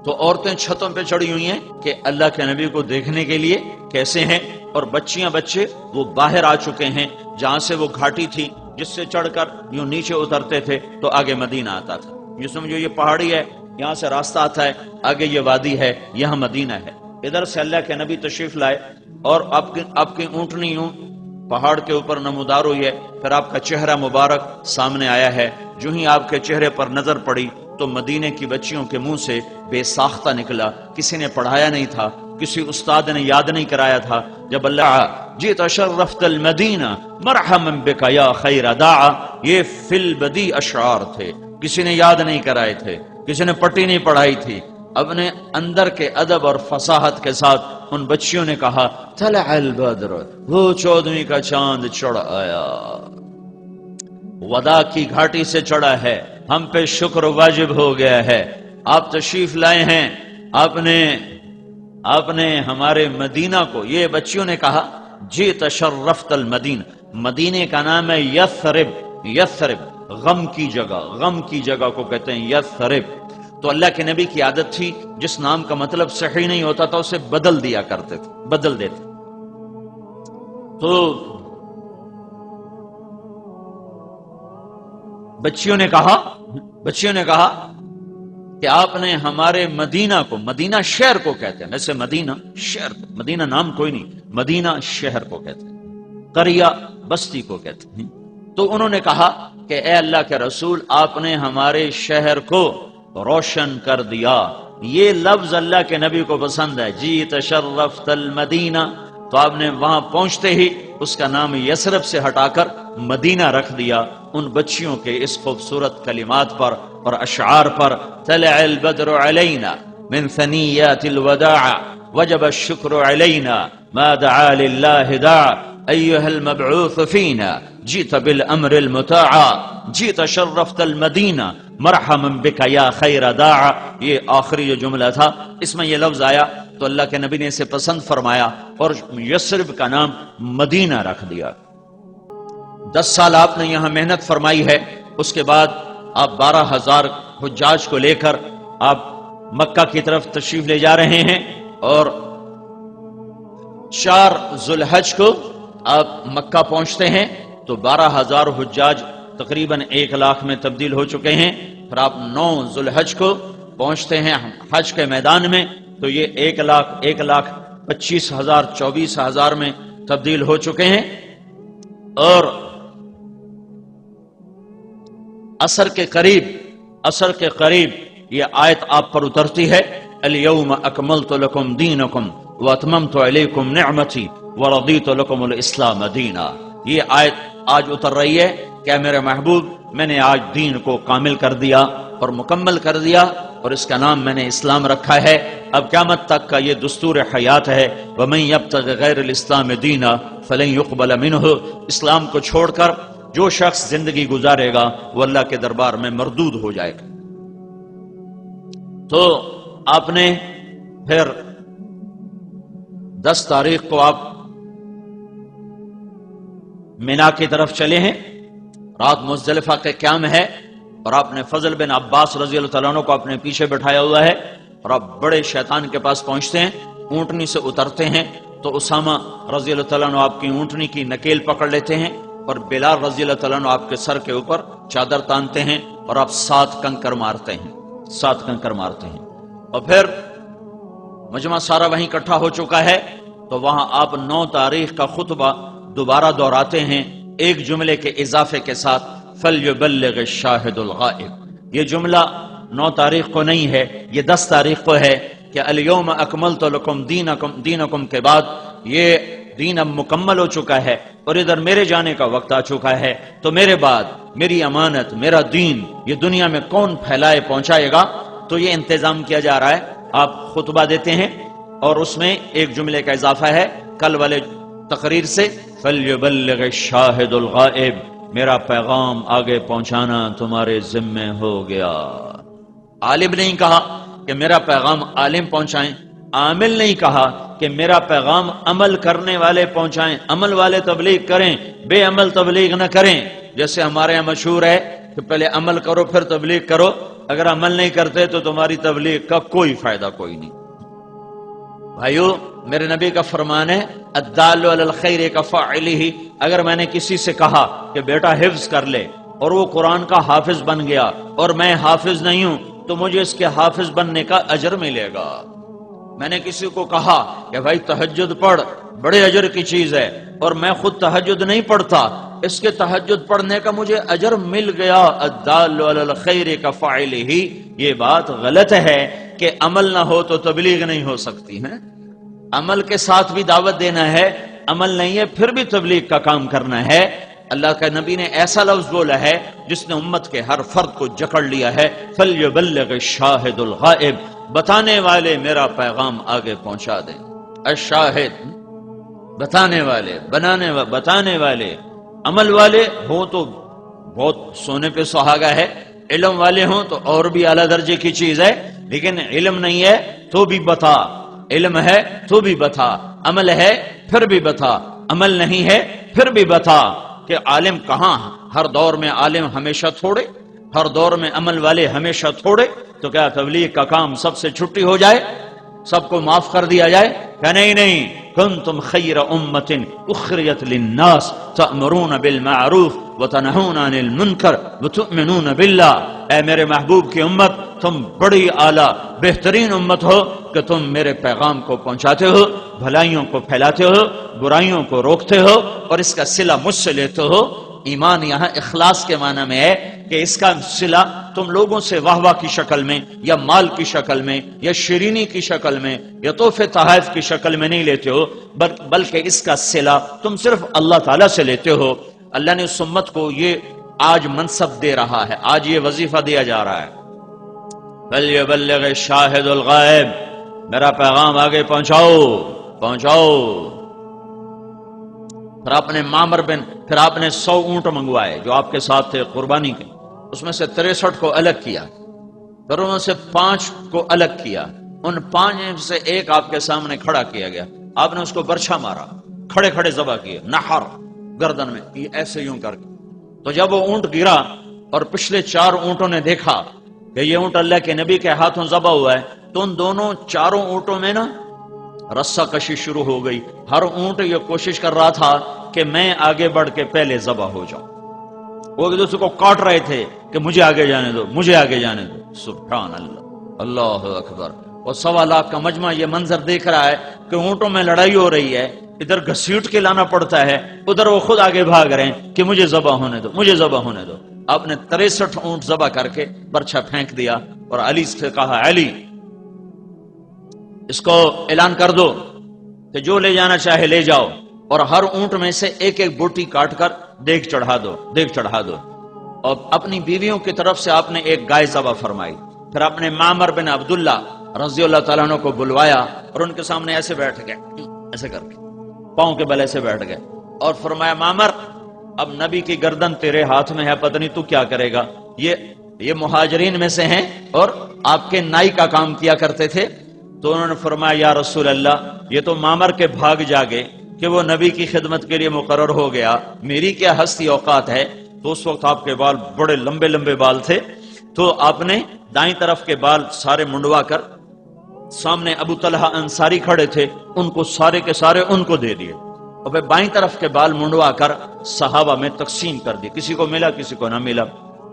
تو عورتیں چھتوں پہ چڑھی ہوئی ہیں کہ اللہ کے نبی کو دیکھنے کے لیے کیسے ہیں، اور بچیاں بچے وہ باہر آ چکے ہیں جہاں سے وہ گھاٹی تھی جس سے چڑھ کر یوں نیچے اترتے تھے تو آگے مدینہ آتا تھا. یہ سمجھو یہ پہاڑی ہے، یہاں سے راستہ آتا ہے، آگے یہ وادی ہے، یہاں مدینہ ہے. ادھر سے اللہ کے نبی تشریف لائے اور آپ کی اونٹنی یوں پہاڑ کے اوپر نمودار ہوئی ہے. پھر آپ کا چہرہ مبارک سامنے آیا ہے. جو ہی آپ کے چہرے پر نظر پڑی تو مدینے کی بچیوں کے منہ سے بے ساختہ نکلا. کسی نے پڑھایا نہیں تھا، کسی استاد نے یاد نہیں کرایا تھا. جب اللہ جیت شرفت المدینہ مرحبا بک یا خیر داع، یہ فی البدی اشعار تھے، کسی نے یاد نہیں کرائے تھے، کسی نے پٹی نہیں پڑھائی تھی. اپنے اندر کے ادب اور فصاحت کے ساتھ ان بچیوں نے کہا طلع البدر، وہ 14ویں کا چاند چڑھ آیا، ودا کی گھاٹی سے چڑھا ہے، ہم پہ شکر واجب ہو گیا ہے. آپ تشریف لائے ہیں، آپ نے ہمارے مدینہ کو، یہ بچیوں نے کہا جیت شرفت المدینہ، مدینے کا نام ہے یثرب. یثرب غم کی جگہ کو کہتے ہیں یثرب. تو اللہ کے نبی کی عادت تھی جس نام کا مطلب صحیح نہیں ہوتا تھا اسے بدل دیا کرتے تھے، بدل دیتے. تو بچیوں نے کہا کہ آپ نے ہمارے مدینہ کو، مدینہ شہر کو کہتے ہیں، ویسے مدینہ شہر، مدینہ نام کوئی نہیں، مدینہ شہر کو کہتے ہیں، قریہ بستی کو کہتے ہیں. تو انہوں نے کہا کہ اے اللہ کے رسول، آپ نے ہمارے شہر کو روشن کر دیا. یہ لفظ اللہ کے نبی کو پسند ہے، جیت شرفت المدینہ. تو آپ نے وہاں پہنچتے ہی اس کا نام یثرب سے ہٹا کر مدینہ رکھ دیا ان بچیوں کے اس خوبصورت کلمات پر اور اشعار پر. طلع البدر علینا من ثنیات الوداع وجب الشکر علینا ما دعا للہ داع ایها المبعوث فینا جیت بالامر المطاع جیت شرفت المدینہ مرحبا بک یا خیر داع. یہ آخری جو جملہ تھا اس میں یہ لفظ آیا تو اللہ کے نبی نے اسے پسند فرمایا اور یثرب کا نام مدینہ رکھ دیا. 10 سال آپ نے یہاں محنت فرمائی ہے. اس کے بعد آپ 12,000 حجاج کو لے کر آپ مکہ کی طرف تشریف لے جا رہے ہیں اور 4 ذو الحج کو آپ مکہ پہنچتے ہیں تو 12,000 حجاج تقریباً 1 لاکھ میں تبدیل ہو چکے ہیں. پھر آپ 9 ذو الحج کو پہنچتے ہیں حج کے میدان میں تو یہ 1,25,000 24,000 میں تبدیل ہو چکے ہیں. اور عصر کے قریب یہ آیت آپ پر اترتی ہے الیوم اکملت لکم دینکم واتممت علیکم نعمتی ورضیت لکم الاسلام دینا. یہ آیت آج اتر رہی ہے کہ میرے محبوب میں نے آج دین کو کامل کر دیا اور مکمل کر دیا اور اس کا نام میں نے اسلام رکھا ہے. اب قیامت تک کا یہ دستور حیات ہے. وَمَن يَبْتَغِ غَيْرَ الْإِسْلَامِ دِينًا فَلَن يُقْبَلَ مِنْهُ. اسلام کو چھوڑ کر جو شخص زندگی گزارے گا وہ اللہ کے دربار میں مردود ہو جائے گا. تو آپ نے پھر 10 تاریخ کو آپ مینا کی طرف چلے ہیں. رات مزدلفہ کے قیام ہے اور آپ نے فضل بن عباس رضی اللہ تعالیٰ عنہ کو اپنے پیچھے بٹھایا ہوا ہے اور آپ بڑے شیطان کے پاس پہنچتے ہیں. اونٹنی سے اترتے ہیں تو اسامہ رضی اللہ تعالیٰ عنہ آپ کی اونٹنی کی نکیل پکڑ لیتے ہیں اور بلال رضی اللہ تعالیٰ عنہ آپ کے سر کے اوپر چادر تانتے ہیں اور آپ 7 کنکر مارتے ہیں. اور پھر مجمع سارا وہیں اکٹھا ہو چکا ہے تو وہاں آپ 9 تاریخ کا خطبہ دوبارہ دہراتے ہیں ایک جملے کے اضافے کے ساتھ فَلْيُبَلِّغِ الشَّاهِدُ الْغَائِبُ. یہ جملہ 9 تاریخ کو نہیں ہے، یہ 10 تاریخ کو ہے کہ الیوم اکملت لکم دینکم کے بعد یہ دین اب مکمل ہو چکا ہے اور ادھر میرے جانے کا وقت آ چکا ہے تو میرے بعد میری امانت، میرا دین یہ دنیا میں کون پھیلائے پہنچائے گا. تو یہ انتظام کیا جا رہا ہے. آپ خطبہ دیتے ہیں اور اس میں ایک جملے کا اضافہ ہے کل والے تقریر سے فَلْيُبَلِّغِ الشَّاهِدُ الْغَائِبُ. میرا پیغام آگے پہنچانا تمہارے ذمے ہو گیا. عالم نہیں کہا کہ میرا پیغام عالم پہنچائیں، عامل نہیں کہا کہ میرا پیغام عمل کرنے والے پہنچائیں. عمل والے تبلیغ کریں، بے عمل تبلیغ نہ کریں. جیسے ہمارے یہاں مشہور ہے کہ پہلے عمل کرو پھر تبلیغ کرو. اگر عمل نہیں کرتے تو تمہاری تبلیغ کا کوئی فائدہ کوئی نہیں. بھائیو، میرے نبی کا فرمان ہے الدال علی الخیر کفاعلہ، اگر میں نے کسی سے کہا کہ بیٹا حفظ کر لے اور وہ قرآن کا حافظ بن گیا اور میں حافظ نہیں ہوں تو مجھے اس کے حافظ بننے کا اجر ملے گا۔ میں نے کسی کو کہا کہ بھائی تہجد پڑھ، بڑے اجر کی چیز ہے، اور میں خود تہجد نہیں پڑھتا، اس کے تہجد پڑھنے کا مجھے اجر مل گیا۔ الدال علی الخیر کفاعلہ، یہ بات غلط ہے کہ عمل نہ ہو تو تبلیغ نہیں ہو سکتی ہے۔ عمل کے ساتھ بھی دعوت دینا ہے، عمل نہیں ہے پھر بھی تبلیغ کا کام کرنا ہے۔ اللہ کا نبی نے ایسا لفظ بولا ہے جس نے امت کے ہر فرد کو جکڑ لیا ہے، فَلْيُبَلِّغِ الشَّاهِدُ الْغَائِبُ، بتانے والے میرا پیغام آگے پہنچا دیں۔ الشاہد، بتانے والے، بتانے والے، عمل والے ہوں تو بہت سونے پہ سہاگا ہے، علم والے ہوں تو اور بھی اعلیٰ درجے کی چیز ہے، لیکن علم نہیں ہے تو بھی بتا، علم ہے تو بھی بتا، عمل ہے پھر بھی بتا، عمل نہیں ہے پھر بھی بتا کہ عالم کہاں، ہر دور میں عالم ہمیشہ تھوڑے، ہر دور میں عمل والے ہمیشہ تھوڑے، تو کیا تبلیغ کا کام سب سے چھٹی ہو جائے، سب کو معاف کر دیا جائے؟ کہ نہیں، کنتم خیر امت اخرجت للناس تأمرون بالمعروف وتنہون عن المنکر وتؤمنون باللہ، اے میرے محبوب کی امت، تم بڑی اعلیٰ بہترین امت ہو کہ تم میرے پیغام کو پہنچاتے ہو، بھلائیوں کو پھیلاتے ہو، برائیوں کو روکتے ہو، اور اس کا صلہ مجھ سے لیتے ہو۔ ایمان یہاں اخلاص کے معنی میں ہے کہ اس کا صلہ تم لوگوں سے واہ واہ کی شکل میں یا مال کی شکل میں یا شیرینی کی شکل میں یا تحفے تحائف کی شکل میں نہیں لیتے ہو، بلکہ اس کا صلہ تم صرف اللہ تعالیٰ سے لیتے ہو۔ اللہ نے اس امت کو یہ آج منصب دے رہا ہے، آج یہ وظیفہ دیا جا رہا ہے، فَلْيُبَلِّغِ الشَّاهِدُ الْغَائِبُ، میرا پیغام آگے پہنچاؤ۔ پھر آپ نے معمر پھر آپ نے 100 اونٹ منگوائے جو آپ کے ساتھ تھے قربانی کے، اس میں سے 63 کو الگ کیا، پھر انہوں سے 5 کو الگ کیا، ان 5 میں سے ایک آپ کے سامنے کھڑا کیا گیا، آپ نے اس کو برچھا مارا، کھڑے ذبح کیے، نحر گردن میں، یہ ایسے یوں کر کے، تو جب وہ اونٹ گرا اور پچھلے 4 اونٹوں نے دیکھا کہ یہ اونٹ اللہ کے نبی کے ہاتھوں ذبح ہوا ہے، تو ان دونوں 4 اونٹوں میں نا رسہ کشی شروع ہو گئی، ہر اونٹ یہ کوشش کر رہا تھا کہ میں آگے بڑھ کے پہلے ذبح ہو جاؤں، وہ ایک دوسرے کو کاٹ رہے تھے کہ مجھے آگے جانے دو، سبحان اللہ، اللہ اکبر۔ اور 1.25 لاکھ کا مجمع یہ منظر دیکھ رہا ہے کہ اونٹوں میں لڑائی ہو رہی ہے، ادھر گھسیٹ کے لانا پڑتا ہے، ادھر وہ خود آگے بھاگ رہے ہیں کہ مجھے ذبح ہونے دو۔ آپ نے 63 اونٹ ذبح کر کے برچھا پھینک دیا اور علی سے کہا، علی اس کو اعلان کر دو کہ جو لے جانا چاہے لے جاؤ، اور ہر اونٹ میں سے ایک بوٹی کاٹ کر دیگ چڑھا دو۔ اور اپنی بیویوں کی طرف سے آپ نے ایک گائے ذبح فرمائی، پھر آپ نے معمر بن عبداللہ رضی اللہ تعالیٰ عنہ کو بلوایا اور ان کے سامنے ایسے بیٹھ گئے، ایسے کر کے پاؤں کے بل ایسے بیٹھ گئے، اور فرمایا، معمر اب نبی کی گردن تیرے ہاتھ میں ہے، پتہ نہیں تو کیا کرے گا، یہ مہاجرین میں سے ہیں اور آپ کے نائی کا کام کیا کرتے تھے۔ تو انہوں نے فرمایا، یا رسول اللہ، یہ تو معمر کے بھاگ جاگے کہ وہ نبی کی خدمت کے لیے مقرر ہو گیا، میری کیا ہستی اوقات ہے۔ تو اس وقت آپ کے بال بڑے لمبے بال تھے، تو آپ نے دائیں طرف کے بال سارے منڈوا کر، سامنے ابو طلحہ انصاری کھڑے تھے، ان کو سارے کے سارے ان کو دے دیے، اور پھر بائیں طرف کے بال منڈوا کر صحابہ میں تقسیم کر دی، کسی کو ملا کسی کو نہ ملا۔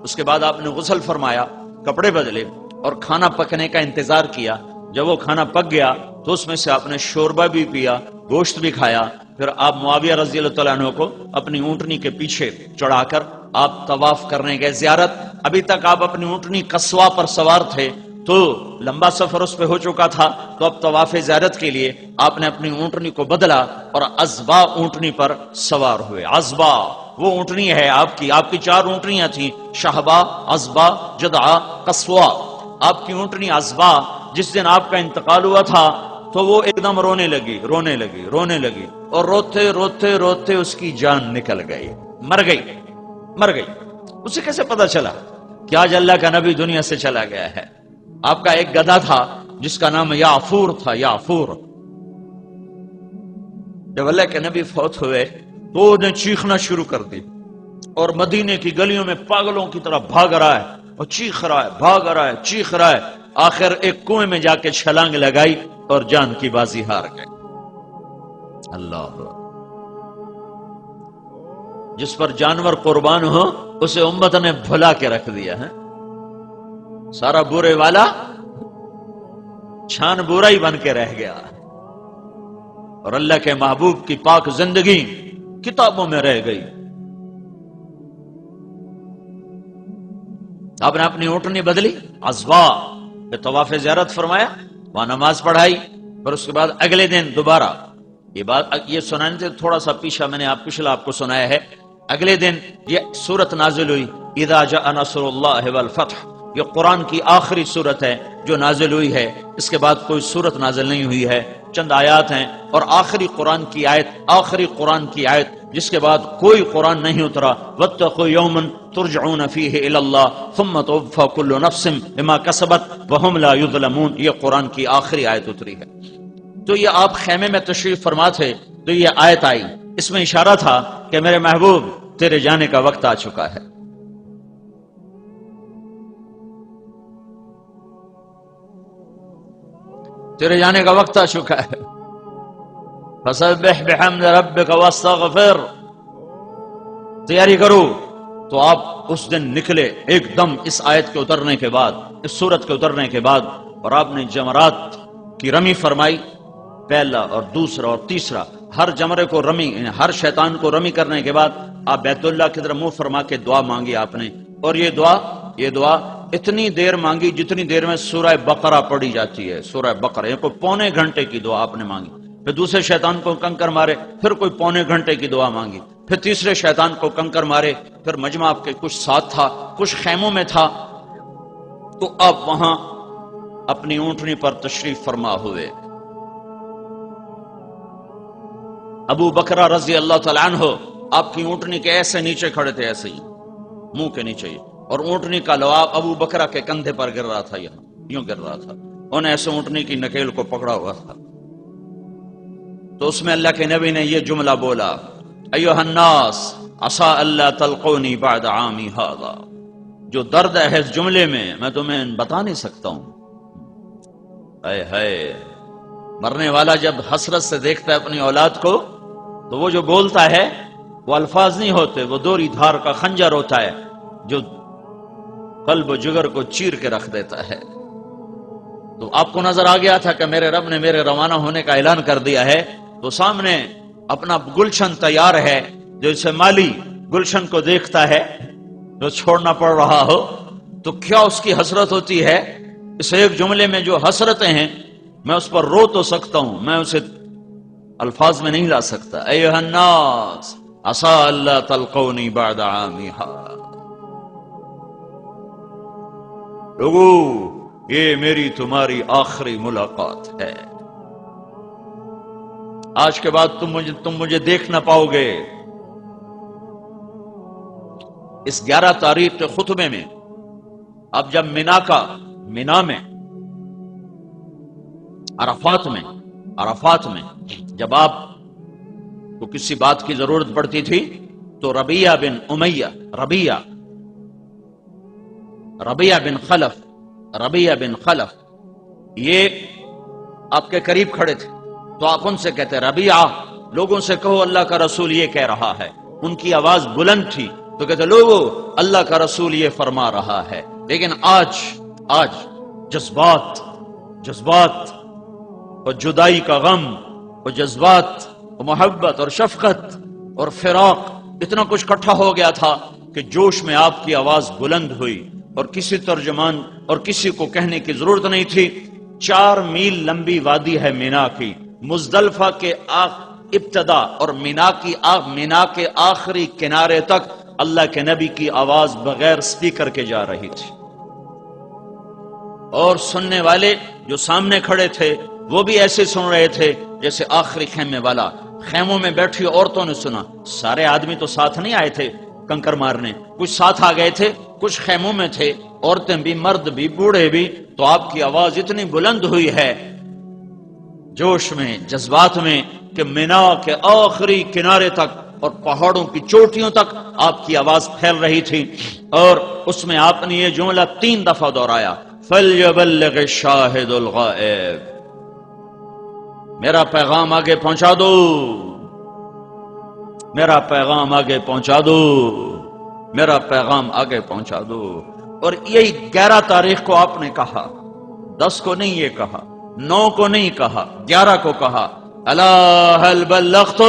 اس کے بعد آپ نے غسل فرمایا، کپڑے بدلے اور کھانا پکنے کا انتظار کیا۔ جب وہ کھانا پک گیا تو اس میں سے آپ نے شوربہ بھی پیا، گوشت بھی کھایا، پھر آپ معاویہ رضی اللہ تعالیٰ عنہ کو اپنی اونٹنی کے پیچھے چڑھا کر آپ طواف کرنے گئے، زیارت۔ ابھی تک آپ اپنی اونٹنی قصوہ پر سوار تھے، تو لمبا سفر اس پہ ہو چکا تھا، تو اب طواف زیارت کے لیے آپ نے اپنی اونٹنی کو بدلا اور عزبا اونٹنی پر سوار ہوئے۔ عزبا وہ اونٹنی ہے آپ کی 4 اونٹنیاں تھیں، شہبا، عزبا، جدعا، قصوہ۔ آپ کی اونٹنی عزبا جس دن آپ کا انتقال ہوا تھا تو وہ ایک دم رونے لگی اور روتے اس کی جان نکل گئی، مر گئی۔ اسے کیسے پتا چلا کہ آج اللہ کا نبی دنیا سے چلا گیا ہے؟ آپ کا ایک گدھا تھا جس کا نام یعفور تھا، یعفور۔ جب اللہ کے نبی فوت ہوئے تو انہیں چیخنا شروع کر دی، اور مدینے کی گلیوں میں پاگلوں کی طرح بھاگ رہا ہے اور چیخ رہا ہے، آخر ایک کنویں میں جا کے چھلانگ لگائی اور جان کی بازی ہار گئے۔ اللہ، جس پر جانور قربان ہو اسے امت نے بھلا کے رکھ دیا ہے، سارا برے والا چھان برا ہی بن کے رہ گیا، اور اللہ کے محبوب کی پاک زندگی کتابوں میں رہ گئی۔ آپ نے اپنی اونٹنی بدلی، عزوا پہ طواف زیارت فرمایا، وہاں نماز پڑھائی، پھر اس کے بعد اگلے دن دوبارہ یہ سنانے سے تھوڑا سا پیچھا میں نے پچھلا آپ کو سنایا ہے، اگلے دن یہ سورت نازل ہوئی، اذا جاء نصر اللہ والفتح، یہ قرآن کی آخری سورت ہے جو نازل ہوئی ہے، اس کے بعد کوئی سورت نازل نہیں ہوئی ہے، چند آیات ہیں، اور آخری قرآن کی آیت جس کے بعد کوئی قرآن نہیں اترا، واتقوا یوما ترجعون فیہ الی اللہ ثم توفی کل نفس بما کسبت وہم لا یظلمون، یہ قرآن کی آخری آیت اتری ہے۔ تو یہ آپ خیمے میں تشریف فرما تھے تو یہ آیت آئی، اس میں اشارہ تھا کہ میرے محبوب تیرے جانے کا وقت آ چکا ہے۔ تیرے جانے کا وقت آ چکا ہے، فسبح بحمد ربک واستغفر، تیاری کرو۔ تو آپ اس دن نکلے ایک دم اس آیت کے اترنے کے بعد، اس سورت کے اترنے کے بعد، اور آپ نے جمرات کی رمی فرمائی، پہلا اور دوسرا اور تیسرا، ہر جمرے کو رمی، ہر شیطان کو رمی کرنے کے بعد آپ بیت اللہ کی طرف منہ فرما کے دعا مانگی آپ نے، اور یہ دعا اتنی دیر مانگی جتنی دیر میں سورہ بقرہ پڑھی جاتی ہے، سورہ بقرہ، یہ کوئی پونے گھنٹے کی دعا آپ نے مانگی، پھر دوسرے شیطان کو کنکر مارے، پھر کوئی پونے گھنٹے کی دعا مانگی، پھر تیسرے شیطان کو کنکر مارے، پھر مجمع آپ کے کچھ ساتھ تھا، کچھ خیموں میں تھا، تو آپ وہاں اپنی اونٹنی پر تشریف فرما ہوئے۔ ابو بکرہ رضی اللہ تعالیٰ عنہ آپ کی اونٹنی کے ایسے نیچے کھڑے تھے، ایسے ہی منہ کے نیچے ہی، اور اونٹنی کا لعاب ابو بکرہ کے کندھے پر گر رہا تھا، یہاں یوں گر رہا تھا، انہیں ایسے اونٹنی کی نکیل کو پکڑا ہوا تھا۔ تو اس میں اللہ کے نبی نے یہ جملہ بولا، ایھا الناس عسى الا تلقوني بعد عامی ھذا، جو درد ہے اس جملے میں میں تمہیں بتا نہیں سکتا ہوں۔ اے ہے مرنے والا جب حسرت سے دیکھتا ہے اپنی اولاد کو تو وہ جو بولتا ہے وہ الفاظ نہیں ہوتے، وہ دوری دھار کا خنجر ہوتا ہے جو قلب و جگر کو چیر کے رکھ دیتا ہے۔ تو آپ کو نظر آ گیا تھا کہ میرے رب نے میرے روانہ ہونے کا اعلان کر دیا ہے، تو سامنے اپنا گلشن تیار ہے، جیسے مالی گلشن کو دیکھتا ہے جو چھوڑنا پڑ رہا ہو تو کیا اس کی حسرت ہوتی ہے۔ اس ایک جملے میں جو حسرتیں ہیں میں اس پر رو تو سکتا ہوں، میں اسے الفاظ میں نہیں لا سکتا۔ ایھا الناس عسى الا تلقوني بعد عامی ھذا، لوگو یہ میری تمہاری آخری ملاقات ہے، آج کے بعد تم مجھے دیکھ نہ پاؤ گے۔ اس 11 تاریخ کے خطبے میں اب جب مینا میں عرفات میں جب آپ کو کسی بات کی ضرورت پڑتی تھی تو ربیہ بن خلف یہ آپ کے قریب کھڑے تھے، تو آپ ان سے کہتے ربیعہ لوگوں سے کہو اللہ کا رسول یہ کہہ رہا ہے، ان کی آواز بلند تھی تو کہتے لوگو اللہ کا رسول یہ فرما رہا ہے۔ لیکن آج جذبات اور جدائی کا غم اور جذبات اور محبت اور شفقت اور فراق اتنا کچھ اکٹھا ہو گیا تھا کہ جوش میں آپ کی آواز بلند ہوئی، اور کسی ترجمان اور کسی کو کہنے کی ضرورت نہیں تھی۔ 4 میل لمبی وادی ہے مینا کی، مزدلفہ کے ابتدا اور مینا کے آخری کنارے تک اللہ کے نبی کی آواز بغیر سپیکر کے جا رہی تھی، اور سننے والے جو سامنے کھڑے تھے وہ بھی ایسے سن رہے تھے جیسے آخری خیمے والا۔ خیموں میں بیٹھی عورتوں نے سنا، سارے آدمی تو ساتھ نہیں آئے تھے کنکر مارنے، کچھ ساتھ آ گئے تھے، کچھ خیموں میں تھے، عورتیں بھی، مرد بھی، بوڑھے بھی۔ تو آپ کی آواز اتنی بلند ہوئی ہے جوش میں، جذبات میں، کہ مینا کے آخری کنارے تک اور پہاڑوں کی چوٹیوں تک آپ کی آواز پھیل رہی تھی، اور اس میں آپ نے یہ جملہ 3 دفعہ دہرایا، فَلْيَبَلِّغِ الشَّاهِدُ الْغَائِبُ، میرا پیغام آگے پہنچا دو۔ میرا پیغام آگے پہنچا دو، میرا پیغام آگے پہنچا دو۔ اور یہی 11 تاریخ کو آپ نے کہا، 10 کو نہیں یہ کہا، 9 کو نہیں کہا، 11 کو کہا، الا هل بلغت؟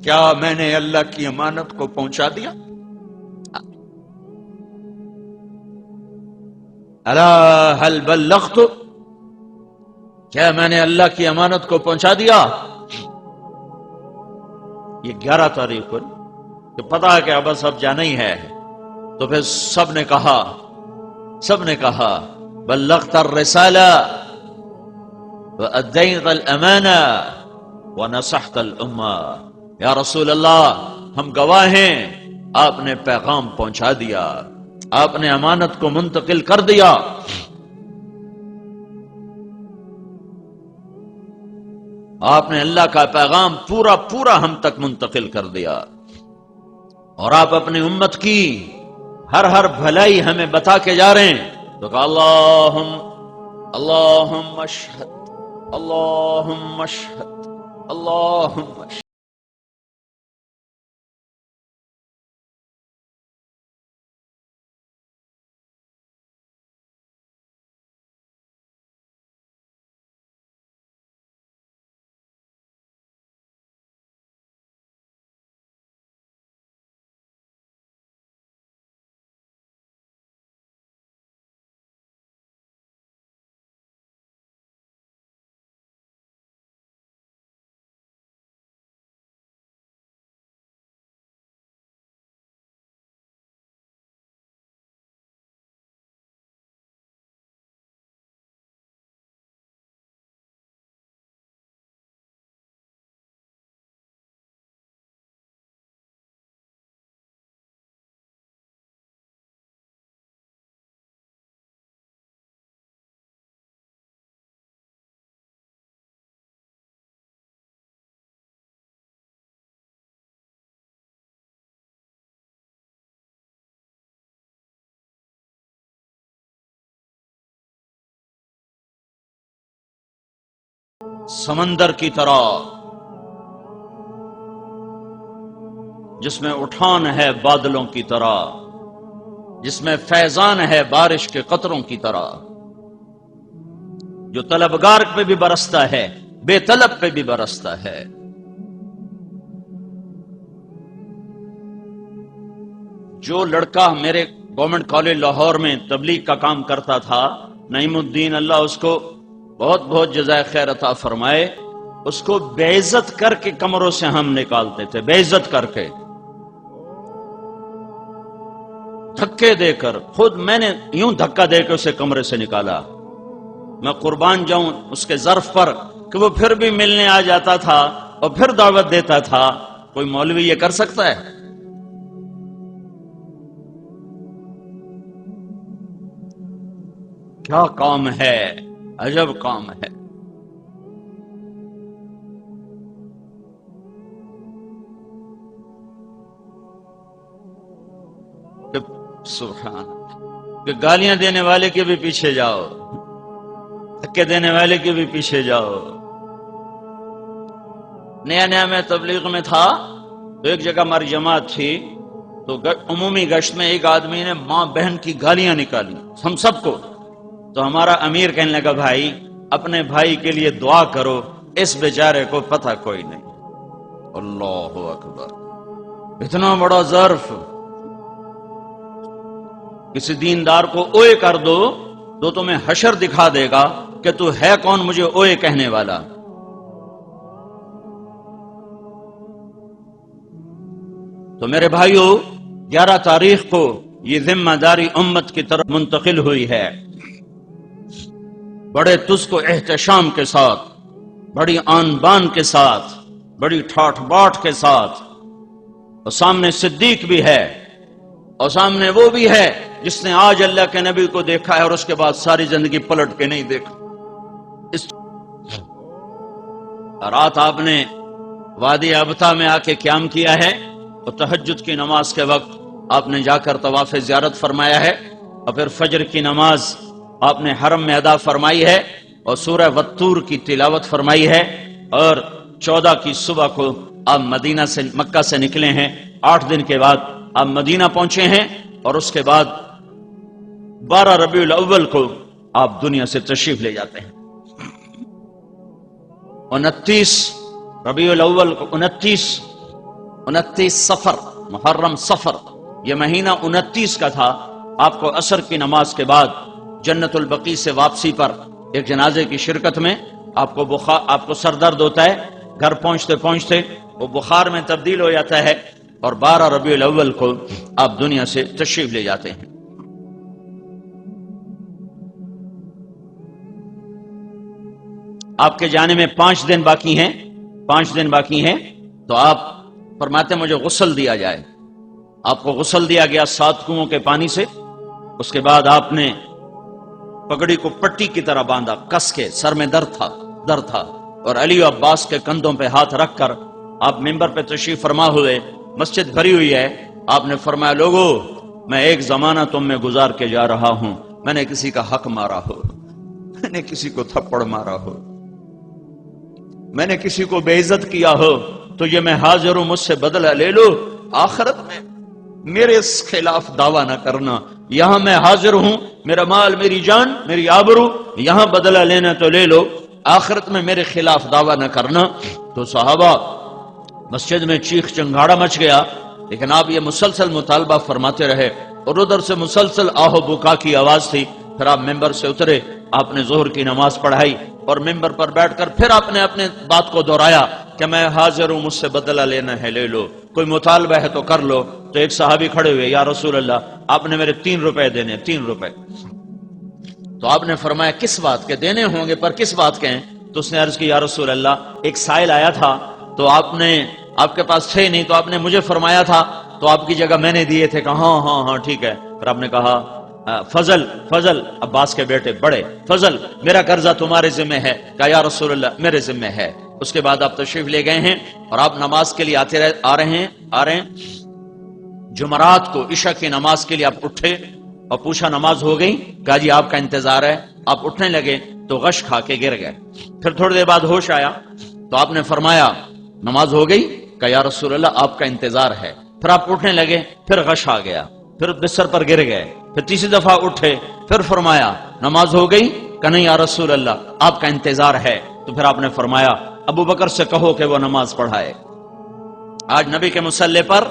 کیا میں نے اللہ کی امانت کو پہنچا دیا؟ الا هل بلغت؟ کیا میں نے اللہ کی امانت کو پہنچا دیا؟ یہ 11 تاریخ کو کہ پتا ہے کہ بس اب جانا ہی ہے، تو پھر سب نے کہا بلغت الرسالہ وأديت الامانہ ونصحت الامہ۔ یا رسول اللہ، ہم گواہ ہیں، آپ نے پیغام پہنچا دیا، آپ نے امانت کو منتقل کر دیا۔ آپ نے اللہ کا پیغام پورا پورا ہم تک منتقل کر دیا، اور آپ اپنی امت کی ہر بھلائی ہمیں بتا کے جا رہے ہیں۔ تو کہا اللہم اشہد، اللہم اشہد، اللہم اشہد۔ سمندر کی طرح جس میں اٹھان ہے بادلوں کی طرح، جس میں فیضان ہے بارش کے قطروں کی طرح، جو طلبگار پہ بھی برستا ہے، بے طلب پہ بھی برستا ہے۔ جو لڑکا میرے گورنمنٹ کالج لاہور میں تبلیغ کا کام کرتا تھا، نعیم الدین، اللہ اس کو بہت بہت جزائے خیر عطا فرمائے، اس کو بے عزت کر کے کمروں سے ہم نکالتے تھے، بے عزت کر کے، دھکے دے کر۔ خود میں نے یوں دھکا دے کے اسے کمرے سے نکالا۔ میں قربان جاؤں اس کے ظرف پر کہ وہ پھر بھی ملنے آ جاتا تھا اور پھر دعوت دیتا تھا۔ کوئی مولوی یہ کر سکتا ہے؟ کیا کام ہے، عجب کام ہے۔ سبحان، کہ گالیاں دینے والے کے بھی پیچھے جاؤ، دھکے دینے والے کے بھی پیچھے جاؤ۔ نیا نیا میں تبلیغ میں تھا تو ایک جگہ ہماری جماعت تھی، تو عمومی گشت میں ایک آدمی نے ماں بہن کی گالیاں نکالی ہم سب کو۔ تو ہمارا امیر کہنے لگا، بھائی اپنے بھائی کے لیے دعا کرو، اس بیچارے کو پتہ کوئی نہیں۔ اللہ اکبر، اتنا بڑا ظرف! کسی دیندار کو اوئے کر دو تو تمہیں حشر دکھا دے گا کہ تو ہے کون مجھے اوئے کہنے والا۔ تو میرے بھائیو، 11 تاریخ کو یہ ذمہ داری امت کی طرف منتقل ہوئی ہے، بڑے تزک و احتشام کے ساتھ، بڑی آن بان کے ساتھ، بڑی ٹھاٹھ باٹھ کے ساتھ۔ اور سامنے صدیق بھی ہے، اور سامنے وہ بھی ہے جس نے آج اللہ کے نبی کو دیکھا ہے اور اس کے بعد ساری زندگی پلٹ کے نہیں دیکھا۔ اس رات آپ نے وادی ابتا میں آ کے قیام کیا ہے، اور تہجد کی نماز کے وقت آپ نے جا کر طواف زیارت فرمایا ہے، اور پھر فجر کی نماز آپ نے حرم میں ادا فرمائی ہے۔ اور سورہ وطور کی تلاوت فرمائی ہے، اور 14 کی صبح کو آپ مکہ سے نکلے ہیں، 8 دن کے بعد آپ مدینہ پہنچے ہیں، اور اس کے بعد 12 ربیع الاول کو آپ دنیا سے تشریف لے جاتے ہیں۔ 29 ربیع الاول کو 29 صفر، محرم صفر، یہ مہینہ 29 کا تھا۔ آپ کو عصر کی نماز کے بعد جنت البقیع سے واپسی پر ایک جنازے کی شرکت میں آپ کو سر درد ہوتا ہے، گھر پہنچتے پہنچتے وہ بخار میں تبدیل ہو جاتا ہے، اور 12 ربیع الاول کو آپ دنیا سے تشریف لے جاتے ہیں۔ آپ کے جانے میں 5 دن باقی ہیں، 5 دن باقی ہیں، تو آپ فرماتے ہیں مجھے غسل دیا جائے۔ آپ کو غسل دیا گیا 7 کنووں کے پانی سے۔ اس کے بعد آپ نے پگڑی کو پٹی کی طرح باندھا، کس کے، سر میں درد تھا، اور علی و عباس کے کندھوں پہ ہاتھ رکھ کر آپ ممبر پہ تشریف فرما ہوئے، مسجد بھری ہوئی ہے۔ آپ نے فرمایا لوگو، میں ایک زمانہ تم میں گزار کے جا رہا ہوں، میں نے کسی کا حق مارا ہو، میں نے کسی کو تھپڑ مارا ہو، میں نے کسی کو بے عزت کیا ہو، تو یہ میں حاضر ہوں، مجھ سے بدلہ لے لو، آخرت میں میرے اس خلاف دعویٰ نہ کرنا، یہاں میں حاضر ہوں، میرا مال، میری جان، میری آبرو، یہاں بدلہ لینا تو لے لو، آخرت میں میرے خلاف دعویٰ نہ کرنا۔ تو صحابہ مسجد میں چیخ چنگاڑا مچ گیا، لیکن آپ یہ مسلسل مطالبہ فرماتے رہے، اور ادھر سے مسلسل آہو بکا کی آواز تھی۔ پھر آپ ممبر سے اترے، آپ نے ظہر کی نماز پڑھائی، اور ممبر پر بیٹھ کر پھر آپ نے اپنے بات کو دہرایا کہ میں حاضر ہوں، مجھ سے بدلہ لینا ہے لے لو، کوئی مطالبہ ہے تو کر لو۔ تو ایک صحابی کھڑے ہوئے، یا رسول اللہ آپ نے میرے 3 روپے دینے، 3 روپے۔ تو آپ نے فرمایا کس بات کے دینے ہوں گے، پر کس بات کے ہیں؟ تو اس نے عرض کی یا رسول اللہ ایک سائل آیا تھا، تو آپ کے پاس تھے نہیں، تو آپ نے مجھے فرمایا تھا، تو آپ کی جگہ میں نے دیے تھے۔ کہا ہاں ہاں ہاں ٹھیک ہے۔ پھر آپ نے کہا فضل عباس کے بیٹے بڑے، فضل میرا قرضہ تمہارے ذمہ ہے۔ کہا یا رسول اللہ میرے ذمہ ہے۔ اس کے بعد آپ تشریف لے گئے ہیں، اور آپ نماز کے لیے آ رہے ہیں۔ جمعرات کو عشاء کی نماز کے لیے آپ اٹھے اور پوچھا نماز ہو گئی؟ کہا جی آپ کا انتظار ہے۔ آپ اٹھنے لگے تو غش کھا کے گر گئے۔ پھر تھوڑی دیر بعد ہوش آیا تو آپ نے فرمایا نماز ہو گئی؟ کہا یا رسول اللہ آپ کا انتظار ہے۔ پھر آپ اٹھنے لگے، پھر غش آ گیا، پھر بستر پر گر گئے، پھر تیسری دفعہ اٹھے، پھر فرمایا نماز ہو گئی؟ کہ نہیں یا رسول اللہ آپ کا انتظار ہے۔ تو پھر آپ نے فرمایا ابو بکر سے کہو کہ وہ نماز پڑھائے۔ آج نبی کے مصلی پر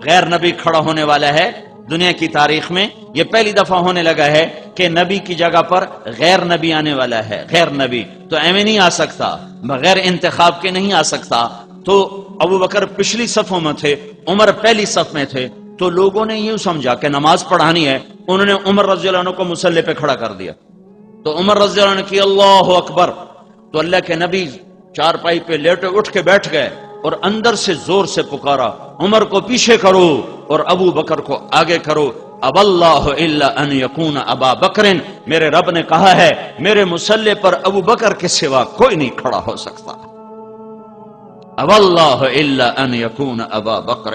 غیر نبی کھڑا ہونے والا ہے۔ دنیا کی تاریخ میں یہ پہلی دفعہ ہونے لگا ہے کہ نبی کی جگہ پر غیر نبی آنے والا ہے۔ غیر نبی تو ایویں نہیں آ سکتا، بغیر انتخاب کے نہیں آ سکتا۔ تو ابو بکر پچھلی صفوں میں تھے، عمر پہلی صف میں تھے، تو لوگوں نے یوں سمجھا کہ نماز پڑھانی ہے، انہوں نے عمر رضی اللہ عنہ کو مصلی پہ کھڑا کر دیا۔ تو عمر رضی اللہ عنہ کی اللہ اکبر، تو اللہ کے نبی چارپائی پہ لیٹے اٹھ کے بیٹھ گئے اور اندر سے زور سے پکارا عمر کو پیچھے کرو اور ابو بکر کو آگے کرو۔ اب اللہ الا ان یکون ابا بکر، میرے رب نے کہا ہے میرے مصلی پر ابو بکر کے سوا کوئی نہیں کھڑا ہو سکتا۔ اب اللہ الا ان یکون ابا بکر،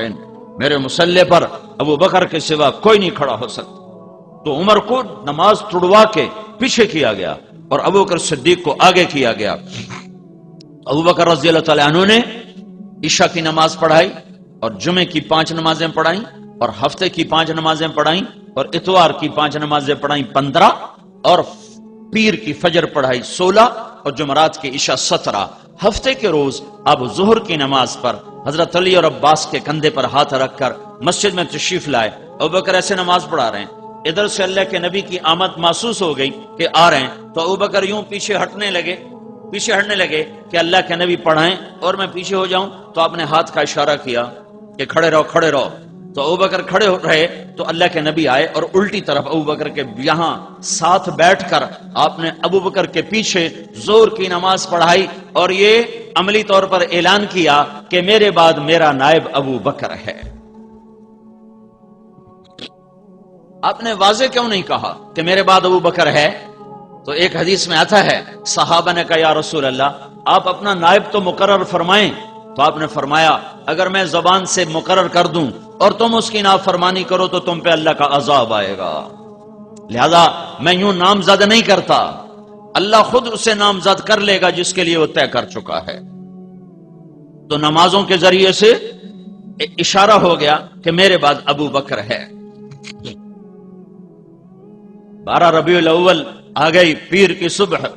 میرے مصلی پر ابو بکر کے سوا کوئی نہیں کھڑا ہو سکتا۔ تو عمر کو نماز تڑوا کے پیچھے کیا گیا اور ابو بکر صدیق کو آگے کیا گیا۔ ابو بکر رضی اللہ تعالیٰ عنہ نے عشاء کی نماز پڑھائی اور جمعے کی 5 نمازیں پڑھائیں اور ہفتے کی 5 نمازیں پڑھائیں اور اتوار کی 5 نمازیں پڑھائیں 15 اور پیر کی فجر پڑھائی 16 اور جمعرات کی عشاء 17۔ ہفتے کے روز اب ظہر کی نماز پر حضرت علی اور عباس کے کندھے پر ہاتھ رکھ کر مسجد میں تشریف لائے۔ ابو بکر ایسے نماز پڑھا رہے ہیں، ادھر سے اللہ کے نبی کی آمد محسوس ہو گئی کہ آ رہے ہیں، تو ابو بکر یوں پیچھے ہٹنے لگے کہ اللہ کے نبی پڑھائیں اور میں پیچھے ہو جاؤں۔ تو آپ نے ہاتھ کا اشارہ کیا کہ کھڑے رہو۔ تو ابو بکر کھڑے رہے تو اللہ کے نبی آئے اور الٹی طرف ابو بکر کے یہاں ساتھ بیٹھ کر آپ نے ابو بکر کے پیچھے زور کی نماز پڑھائی اور یہ عملی طور پر اعلان کیا کہ میرے بعد میرا نائب ابو بکر ہے۔ آپ نے واضح کیوں نہیں کہا کہ میرے بعد ابو بکر ہے؟ تو ایک حدیث میں آتا ہے صحابہ نے کہا یا رسول اللہ آپ اپنا نائب تو مقرر فرمائیں۔ تو آپ نے فرمایا اگر میں زبان سے مقرر کر دوں اور تم اس کی نافرمانی کرو تو تم پہ اللہ کا عذاب آئے گا، لہذا میں یوں نامزد نہیں کرتا۔ اللہ خود اسے نامزد کر لے گا جس کے لیے وہ طے کر چکا ہے۔ تو نمازوں کے ذریعے سے اشارہ ہو گیا کہ میرے بعد ابو بکر ہے۔ 12 ربیع الاول آ گئی، پیر کی صبح،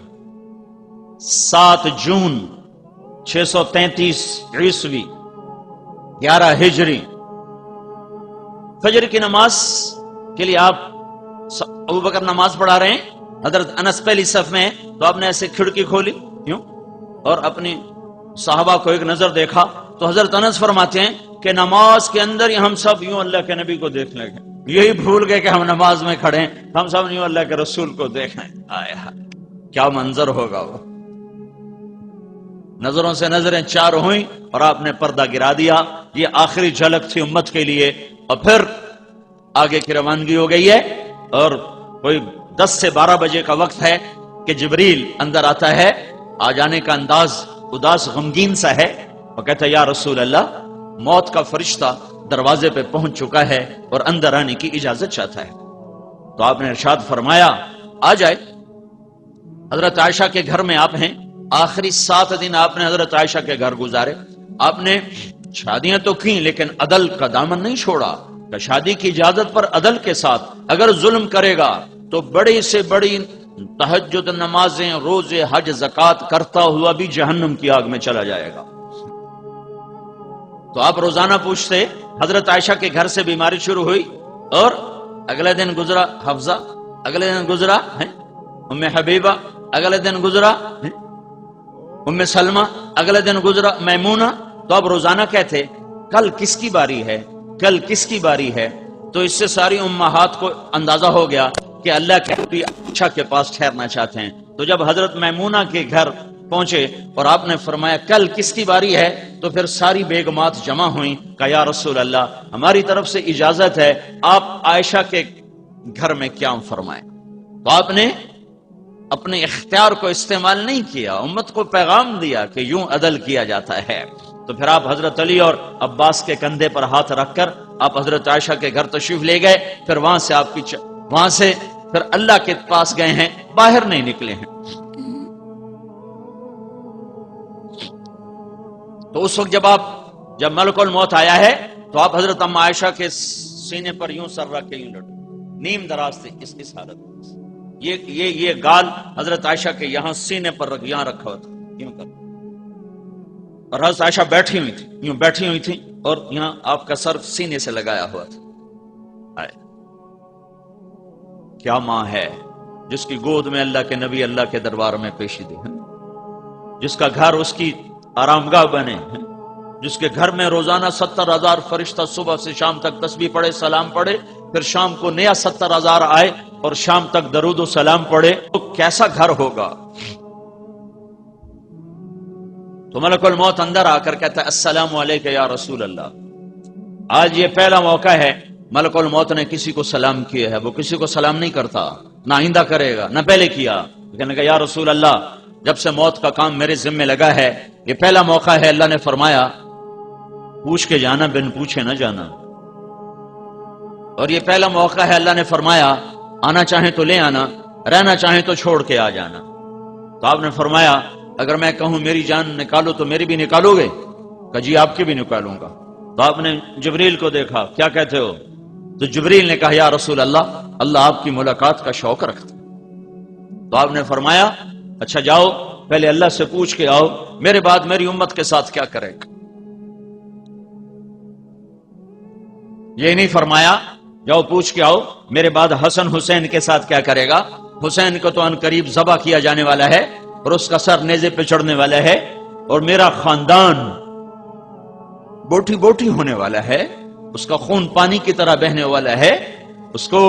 7 جون 633 عیسوی، 11 ہجری۔ فجر کی نماز کے لیے آپ ابو بکر نماز پڑھا رہے ہیں، حضرت انس پہلی صف میں، تو آپ نے ایسے کھڑکی کھولی یوں اور اپنی صحابہ کو ایک نظر دیکھا، تو حضرت انس فرماتے ہیں کہ نماز کے اندر ہم سب یوں اللہ کے نبی کو دیکھ لیں گے، یہی بھول گئے کہ ہم نماز میں کھڑے ہیں، ہم سب یوں اللہ کے رسول کو دیکھ رہے ہیں۔ آیا کیا منظر ہوگا وہ! نظروں سے نظریں چار ہوئیں اور آپ نے پردہ گرا دیا۔ یہ آخری جھلک تھی امت کے لیے، اور پھر آگے کی روانگی ہو گئی ہے، اور کوئی 10 سے 12 بجے کا وقت ہے کہ جبریل اندر آتا ہے۔ آ جانے کا انداز اداس غمگین سا ہے، وہ کہتا ہے یا رسول اللہ، موت کا فرشتہ دروازے پہ پہنچ چکا ہے اور اندر آنے کی اجازت چاہتا ہے۔ تو آپ نے ارشاد فرمایا آ جائے۔ حضرت عائشہ کے گھر میں آپ ہیں، آخری 7 دن آپ نے حضرت عائشہ کے گھر گزارے۔ آپ نے شادیاں تو کی لیکن عدل کا دامن نہیں چھوڑا، کہ شادی کی اجازت پر عدل کے ساتھ اگر ظلم کرے گا تو بڑی سے بڑی تہجد، نمازیں، روزے، حج، زکات کرتا ہوا بھی جہنم کی آگ میں چلا جائے گا۔ تو آپ روزانہ پوچھتے، حضرت عائشہ کے گھر سے بیماری شروع ہوئی، اور اگلے دن گزرا حفصہ، اگلے دن گزرا ام حبیبہ، اگلے دن گزرا ام سلمہ، اگلے دن گزرا میمونہ۔ تو اب روزانہ کہتے کل کس کی باری ہے، کل کس کی باری ہے؟ تو اس سے ساری امہات کو اندازہ ہو گیا کہ اللہ کے نبی عائشہ کے پاس ٹھہرنا چاہتے ہیں۔ تو جب حضرت میمونہ کے گھر پہنچے اور آپ نے فرمایا کل کس کی باری ہے، تو پھر ساری بیگمات جمع ہوئیں، کہا یا رسول اللہ، ہماری طرف سے اجازت ہے، آپ عائشہ کے گھر میں قیام فرمائیں۔ تو آپ نے اپنے اختیار کو استعمال نہیں کیا، امت کو پیغام دیا کہ یوں عدل کیا جاتا ہے۔ تو پھر آپ حضرت علی اور عباس کے کندھے پر ہاتھ رکھ کر آپ حضرت عائشہ کے گھر تشریف لے گئے، پھر وہاں سے پھر اللہ کے پاس گئے ہیں، باہر نہیں نکلے ہیں۔ تو اس وقت جب ملک الموت آیا ہے تو آپ حضرت ام عائشہ کے سینے پر یوں سر رکھ کے یوں لٹے، نیم دراز تھے اس حالت میں، یہ گال حضرت عائشہ کے یہاں سینے پر یہاں رکھا ہوا تھا، یوں کر، اور حضرت عائشہ بیٹھی ہوئی تھی، یوں بیٹھی ہوئی تھی، اور یہاں آپ کا سر سینے سے لگایا ہوا تھا۔ کیا ماں ہے جس کی گود میں اللہ کے نبی اللہ کے دربار میں پیشی دے، جس کا گھر اس کی آرامگاہ بنے، جس کے گھر میں روزانہ 70,000 فرشتہ صبح سے شام تک تسبیح پڑھے، سلام پڑھے، پھر شام کو نیا 70,000 آئے اور شام تک درود و سلام پڑھے، تو کیسا گھر ہوگا؟ تو ملک الموت اندر آ کر کہتا ہے السلام علیکم یا رسول اللہ۔ آج یہ پہلا موقع ہے ملک الموت نے کسی کو سلام کیا ہے، وہ کسی کو سلام نہیں کرتا، نہ آئندہ کرے گا، نہ پہلے کیا۔ کہنے کہ یا رسول اللہ، جب سے موت کا کام میرے ذمہ لگا ہے، یہ پہلا موقع ہے، اللہ نے فرمایا پوچھ کے جانا، بن پوچھے نہ جانا، اور یہ پہلا موقع ہے، اللہ نے فرمایا آنا چاہیں تو لے آنا، رہنا چاہیں تو چھوڑ کے آ جانا۔ تو آپ نے فرمایا اگر میں کہوں میری جان نکالو تو میری بھی نکالو گے؟ کہ جی آپ کی بھی نکالوں گا۔ تو آپ نے جبریل کو دیکھا، کیا کہتے ہو؟ تو جبریل نے کہا یا رسول اللہ، اللہ آپ کی ملاقات کا شوق رکھتا۔ تو آپ نے فرمایا اچھا جاؤ، پہلے اللہ سے پوچھ کے آؤ میرے بعد میری امت کے ساتھ کیا کرے گا۔ یہ نہیں فرمایا جاؤ پوچھ کے آؤ میرے بعد حسن حسین کے ساتھ کیا کرے گا، حسین کو تو ان قریب ذبح کیا جانے والا ہے اور اس کا سر نیزے پہ چڑھنے والا ہے، اور میرا خاندان بوٹی بوٹی ہونے والا ہے، اس کا خون پانی کی طرح بہنے والا ہے، اس کو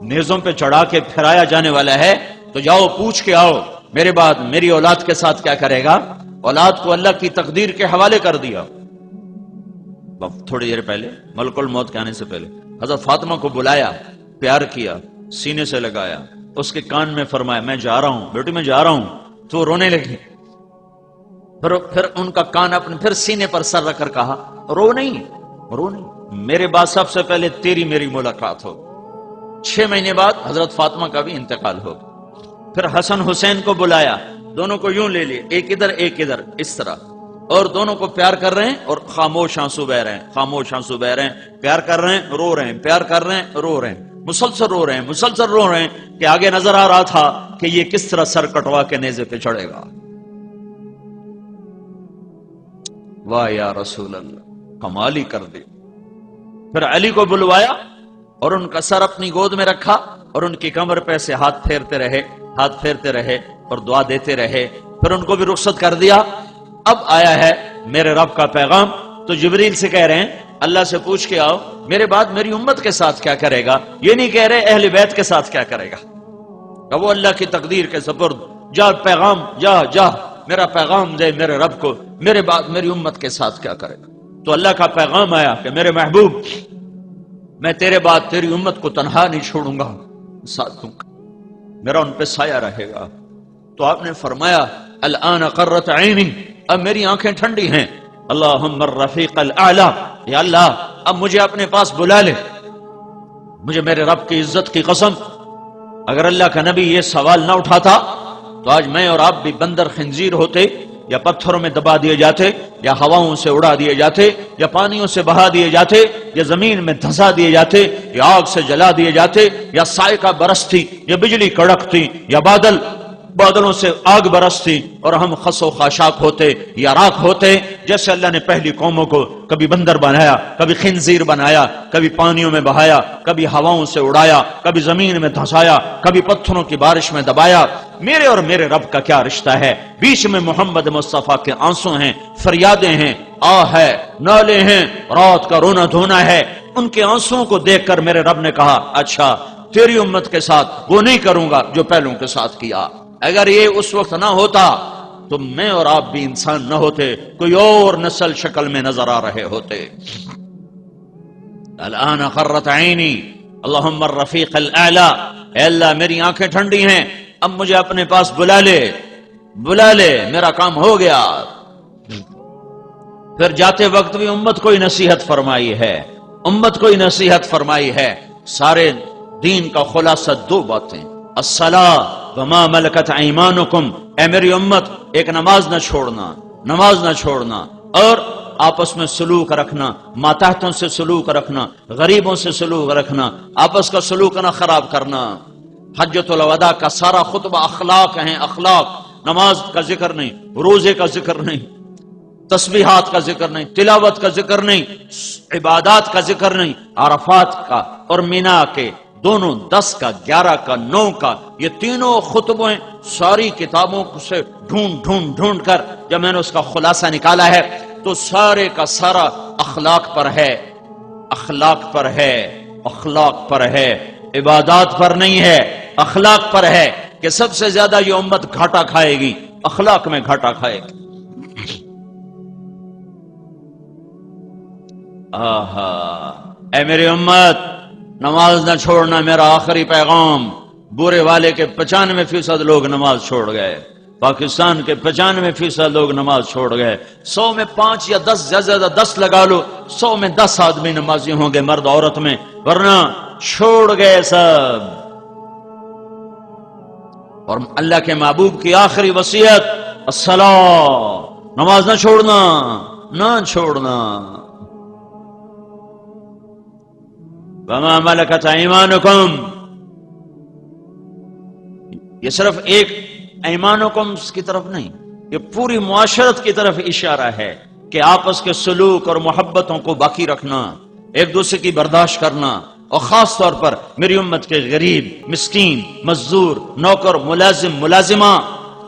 نیزوں پہ چڑھا کے پھرایا جانے والا ہے، تو جاؤ پوچھ کے آؤ میرے بعد میری اولاد کے ساتھ کیا کرے گا۔ اولاد کو اللہ کی تقدیر کے حوالے کر دیا۔ تھوڑی دیر پہلے ملک الموت کے آنے سے پہلے حضرت فاطمہ کو بلایا، پیار کیا، سینے سے لگایا، اس کے کان میں فرمایا میں جا رہا ہوں بیٹی، میں جا رہا ہوں۔ تو رونے لگی، پھر ان کا کان اپنے پھر سینے پر سر رکھ کر کہا رو نہیں، رو نہیں، میرے بعد سب سے پہلے تیری میری ملاقات ہو۔ 6 مہینے بعد حضرت فاطمہ کا بھی انتقال ہو گیا۔ پھر حسن حسین کو بلایا، دونوں کو یوں لے لیے، ایک ادھر ایک ادھر، اس طرح، اور دونوں کو پیار کر رہے ہیں اور خاموش آنسو بہ رہے ہیں، خاموش آنسو بہ رہے ہیں، پیار کر رہے ہیں رو رہے ہیں، پیار کر رہے ہیں رو رہے ہیں، مسلسل رو رہے ہیں، مسلسل رو رہے ہیں کہ آگے نظر آ رہا تھا کہ یہ کس طرح سر کٹوا کے نیزے پہ چڑھے گا۔ واہ یا رسول اللہ، کمال ہی کر دی۔ پھر علی کو بلوایا اور ان کا سر اپنی گود میں رکھا اور ان کی کمر پہ سے ہاتھ پھیرتے رہے اور دعا دیتے رہے، پھر ان کو بھی رخصت کر دیا۔ اب آیا ہے میرے رب کا پیغام، تو جبریل سے کہہ رہے ہیں اللہ سے پوچھ کے آؤ میرے بعد میری امت کے ساتھ کیا کرے گا، یہ نہیں کہہ رہے اہل بیت کے ساتھ کیا کرے گا، کہ وہ اللہ کی تقدیر کے سپرد، جا پیغام جا میرا پیغام دے میرے رب کو، میرے بعد میری امت کے ساتھ کیا کرے گا۔ تو اللہ کا پیغام آیا کہ میرے محبوب، میں تیرے بعد تیری امت کو تنہا نہیں چھوڑوں گا، ساتھ دوں گا، میرا ان پہ سایہ رہے گا۔ تو آپ نے فرمایا الآن قرت عینی، اب میری آنکھیں ٹھنڈی ہیں، اللہم الرفیق الاعلی، یا اللہ اب مجھے اپنے پاس بلا لے، مجھے میرے رب کی عزت کی قسم اگر اللہ کا نبی یہ سوال نہ اٹھاتا تو آج میں اور آپ بھی بندر خنزیر ہوتے، یا پتھروں میں دبا دیے جاتے، یا ہواؤں سے اڑا دیے جاتے، یا پانیوں سے بہا دیے جاتے، یا زمین میں دھسا دیے جاتے، یا آگ سے جلا دیے جاتے، یا صاعقہ برستی، یا بجلی کڑکتی، یا بادلوں سے آگ برستی اور ہم خس و خاشاک ہوتے یا راکھ ہوتے، جیسے اللہ نے پہلی قوموں کو کبھی بندر بنایا، کبھی خنزیر بنایا، کبھی پانیوں میں بہایا، کبھی ہواؤں سے اڑایا، کبھی زمین میں دھسایا، کبھی پتھروں کی بارش میں دبایا۔ میرے اور میرے رب کا کیا رشتہ ہے؟ بیچ میں محمد مصطفیٰ کے آنسو ہیں، فریادیں ہیں، ہے، نالے ہیں، رات کا رونا دھونا ہے۔ ان کے آنسوؤں کو دیکھ کر میرے رب نے کہا اچھا تیری امت کے ساتھ وہ نہیں کروں گا جو پہلوں کے ساتھ کیا۔ اگر یہ اس وقت نہ ہوتا تو میں اور آپ بھی انسان نہ ہوتے، کوئی اور نسل شکل میں نظر آ رہے ہوتے۔ الآن قرت عینی اللہم الرفیق الاعلی، اے اللہ میری آنکھیں ٹھنڈی ہیں، اب مجھے اپنے پاس بلا لے، میرا کام ہو گیا۔ پھر جاتے وقت بھی امت کو نصیحت فرمائی ہے، سارے دین کا خلاصہ دو باتیں، الصلاۃ وما ملکت ایمانکم، اے میری امت ایک نماز نہ چھوڑنا اور آپس میں سلوک رکھنا، ماتحتوں سے سلوک رکھنا، غریبوں سے سلوک رکھنا، آپس کا سلوک نہ خراب کرنا۔ حجۃ الوداع کا سارا خطبہ اخلاق ہیں، اخلاق، نماز کا ذکر نہیں، روزے کا ذکر نہیں، تسبیحات کا ذکر نہیں، تلاوت کا ذکر نہیں، عبادات کا ذکر نہیں۔ عرفات کا اور مینا کے دونوں 10 کا 11 کا 9 کا یہ تینوں خطبیں ساری کتابوں سے ڈھونڈ کر جب میں نے اس کا خلاصہ نکالا ہے تو سارے کا سارا اخلاق پر ہے، عبادات پر نہیں ہے، اخلاق پر ہے کہ سب سے زیادہ یہ امت گھاٹا کھائے گی، اخلاق میں گھاٹا کھائے گی۔ اے میری امت نماز نہ چھوڑنا، میرا آخری پیغام۔ بورے والے کے 95% لوگ نماز چھوڑ گئے، پاکستان کے 95% لوگ نماز چھوڑ گئے۔ 100 میں 5 یا 10، زیادہ زیادہ 10 لگا لو، 100 میں 10 آدمی نمازی ہوں گے مرد عورت میں، ورنہ چھوڑ گئے سب۔ اور اللہ کے محبوب کی آخری وصیت الصلاۃ، نماز نہ چھوڑنا۔ وما ملکت ایمانکم، یہ صرف ایک ایمانکم کی طرف نہیں، یہ پوری معاشرت کی طرف اشارہ ہے کہ آپس کے سلوک اور محبتوں کو باقی رکھنا، ایک دوسرے کی برداشت کرنا، اور خاص طور پر میری امت کے غریب، مسکین، مزدور، نوکر، ملازم، ملازمہ،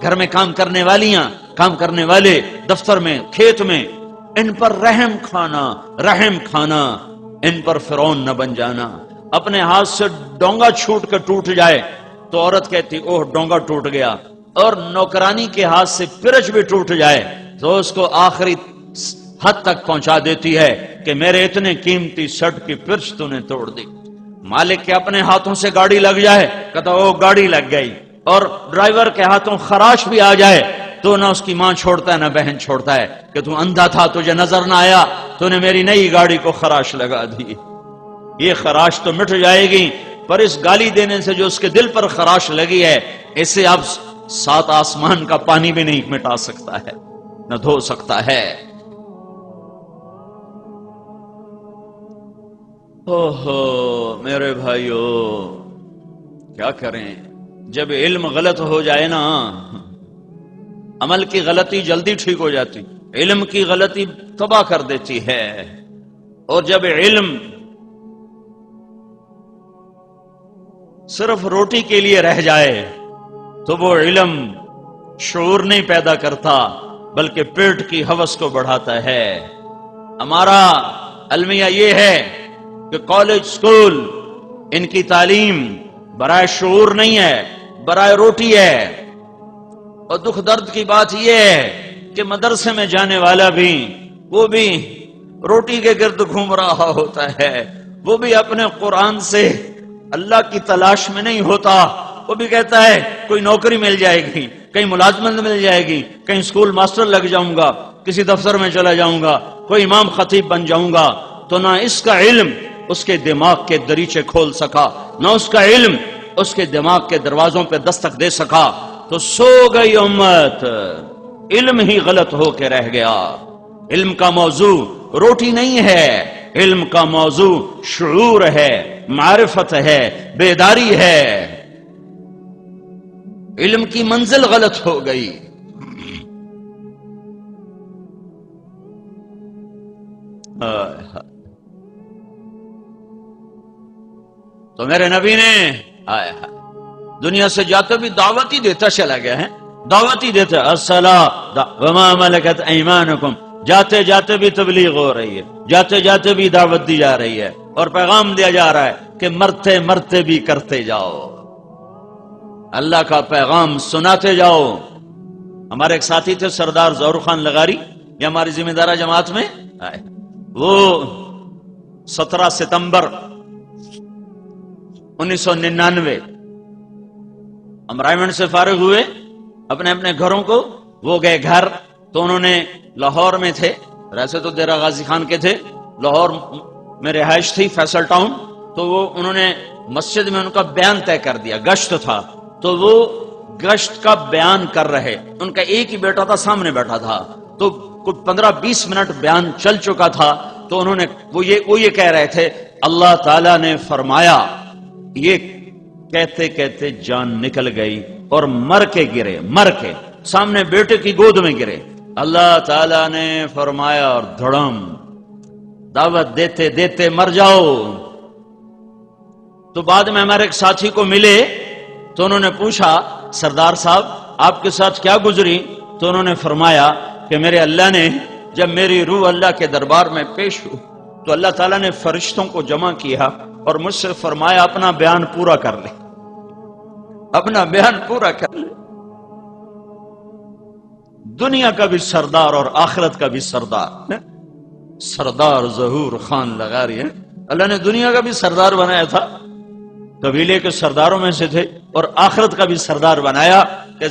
گھر میں کام کرنے والیاں، کام کرنے والے، دفتر میں، کھیت میں، ان پر رحم کھانا، ان پر فرعون نہ بن جانا۔ اپنے ہاتھ سے ڈونگا چھوٹ کر ٹوٹ جائے تو عورت کہتی اوہ ڈونگا ٹوٹ گیا، اور نوکرانی کے ہاتھ سے پرچ بھی ٹوٹ جائے تو اس کو آخری حد تک پہنچا دیتی ہے کہ میرے اتنے قیمتی شرٹ کی پرچ تو نے توڑ دی۔ مالک کے اپنے ہاتھوں سے گاڑی لگ جائے کہتا وہ گاڑی لگ گئی، اور ڈرائیور کے ہاتھوں خراش بھی آ جائے تو نہ اس کی ماں چھوڑتا ہے نہ بہن چھوڑتا ہے کہ تو اندھا تھا، تجھے نظر نہ آیا، تو نے میری نئی گاڑی کو خراش لگا دی۔ یہ خراش تو مٹ جائے گی پر اس گالی دینے سے جو اس کے دل پر خراش لگی ہے، اسے اب 7 آسمان کا پانی بھی نہیں مٹا سکتا ہے، نہ دھو سکتا ہے۔ اوہو میرے بھائیو، کیا کریں؟ جب علم غلط ہو جائے نا، عمل کی غلطی جلدی ٹھیک ہو جاتی، علم کی غلطی تباہ کر دیتی ہے۔ اور جب علم صرف روٹی کے لیے رہ جائے تو وہ علم شعور نہیں پیدا کرتا بلکہ پیٹ کی ہوس کو بڑھاتا ہے۔ ہمارا المیہ یہ ہے کہ کالج سکول ان کی تعلیم برائے شعور نہیں ہے، برائے روٹی ہے۔ اور دکھ درد کی بات یہ ہے کہ مدرسے میں جانے والا بھی، وہ بھی روٹی کے گرد گھوم رہا ہوتا ہے، وہ بھی اپنے قرآن سے اللہ کی تلاش میں نہیں ہوتا، وہ بھی کہتا ہے کوئی نوکری مل جائے گی، کہیں ملازمت مل جائے گی، کہیں اسکول ماسٹر لگ جاؤں گا، کسی دفتر میں چلا جاؤں گا، کوئی امام خطیب بن جاؤں گا۔ تو نہ اس کا علم اس کے دماغ کے دریچے کھول سکا، نہ اس کا علم اس کے دماغ کے دروازوں پہ دستک دے سکا، تو سو گئی امت، علم ہی غلط ہو کے رہ گیا۔ علم کا موضوع روٹی نہیں ہے، علم کا موضوع شعور ہے، معرفت ہے، بیداری ہے۔ علم کی منزل غلط ہو گئی۔ تو میرے نبی نے دنیا سے جاتے بھی دعوت ہی دیتا چلا گیا ہے، دعوت ہی دیتا، الصلاۃ وما ملکت ایمانکم، جاتے جاتے بھی تبلیغ ہو رہی ہے، جاتے جاتے بھی دعوت دی جا رہی ہے، اور پیغام دیا جا رہا ہے کہ مرتے مرتے بھی کرتے جاؤ، اللہ کا پیغام سناتے جاؤ۔ ہمارے ایک ساتھی تھے سردار ظہور خان لغاری، یہ ہماری ذمہ دارہ جماعت میں آئے، وہ 17 ستمبر 1999 ہم رائمنڈ سے فارغ ہوئے، اپنے اپنے گھروں کو، وہ گئے گھر، تو انہوں نے لاہور میں تھے، ویسے تو ڈیرہ غازی خان کے تھے، لاہور میں رہائش تھی فیصل ٹاؤن، تو وہ انہوں نے مسجد میں ان کا بیان طے کر دیا، گشت تھا تو وہ گشت کا بیان کر رہے، ان کا ایک ہی بیٹا تھا سامنے بیٹھا تھا، تو کچھ 15-20 منٹ بیان چل چکا تھا، تو انہوں نے وہ یہ کہہ رہے تھے اللہ تعالیٰ نے فرمایا، یہ کہتے کہتے جان نکل گئی اور مر کے گرے، مر کے سامنے بیٹے کی گود میں گرے۔ اللہ تعالیٰ نے فرمایا اور دھڑم، دعوت دیتے دیتے مر جاؤ۔ تو بعد میں ہمارے ایک ساتھی کو ملے تو انہوں نے پوچھا سردار صاحب آپ کے ساتھ کیا گزری؟ تو انہوں نے فرمایا کہ میرے اللہ نے، جب میری روح اللہ کے دربار میں پیش ہوئی تو اللہ تعالیٰ نے فرشتوں کو جمع کیا اور مجھ سے فرمایا اپنا بیان پورا کر لے، اپنا بیان پورا کر لے۔ دنیا کا بھی سردار اور آخرت کا بھی سردار، سردار ظہور خان لغاری ہے، اللہ نے دنیا کا بھی سردار بنایا تھا، قبیلے کے سرداروں میں سے تھے، اور آخرت کا بھی سردار بنایا کہ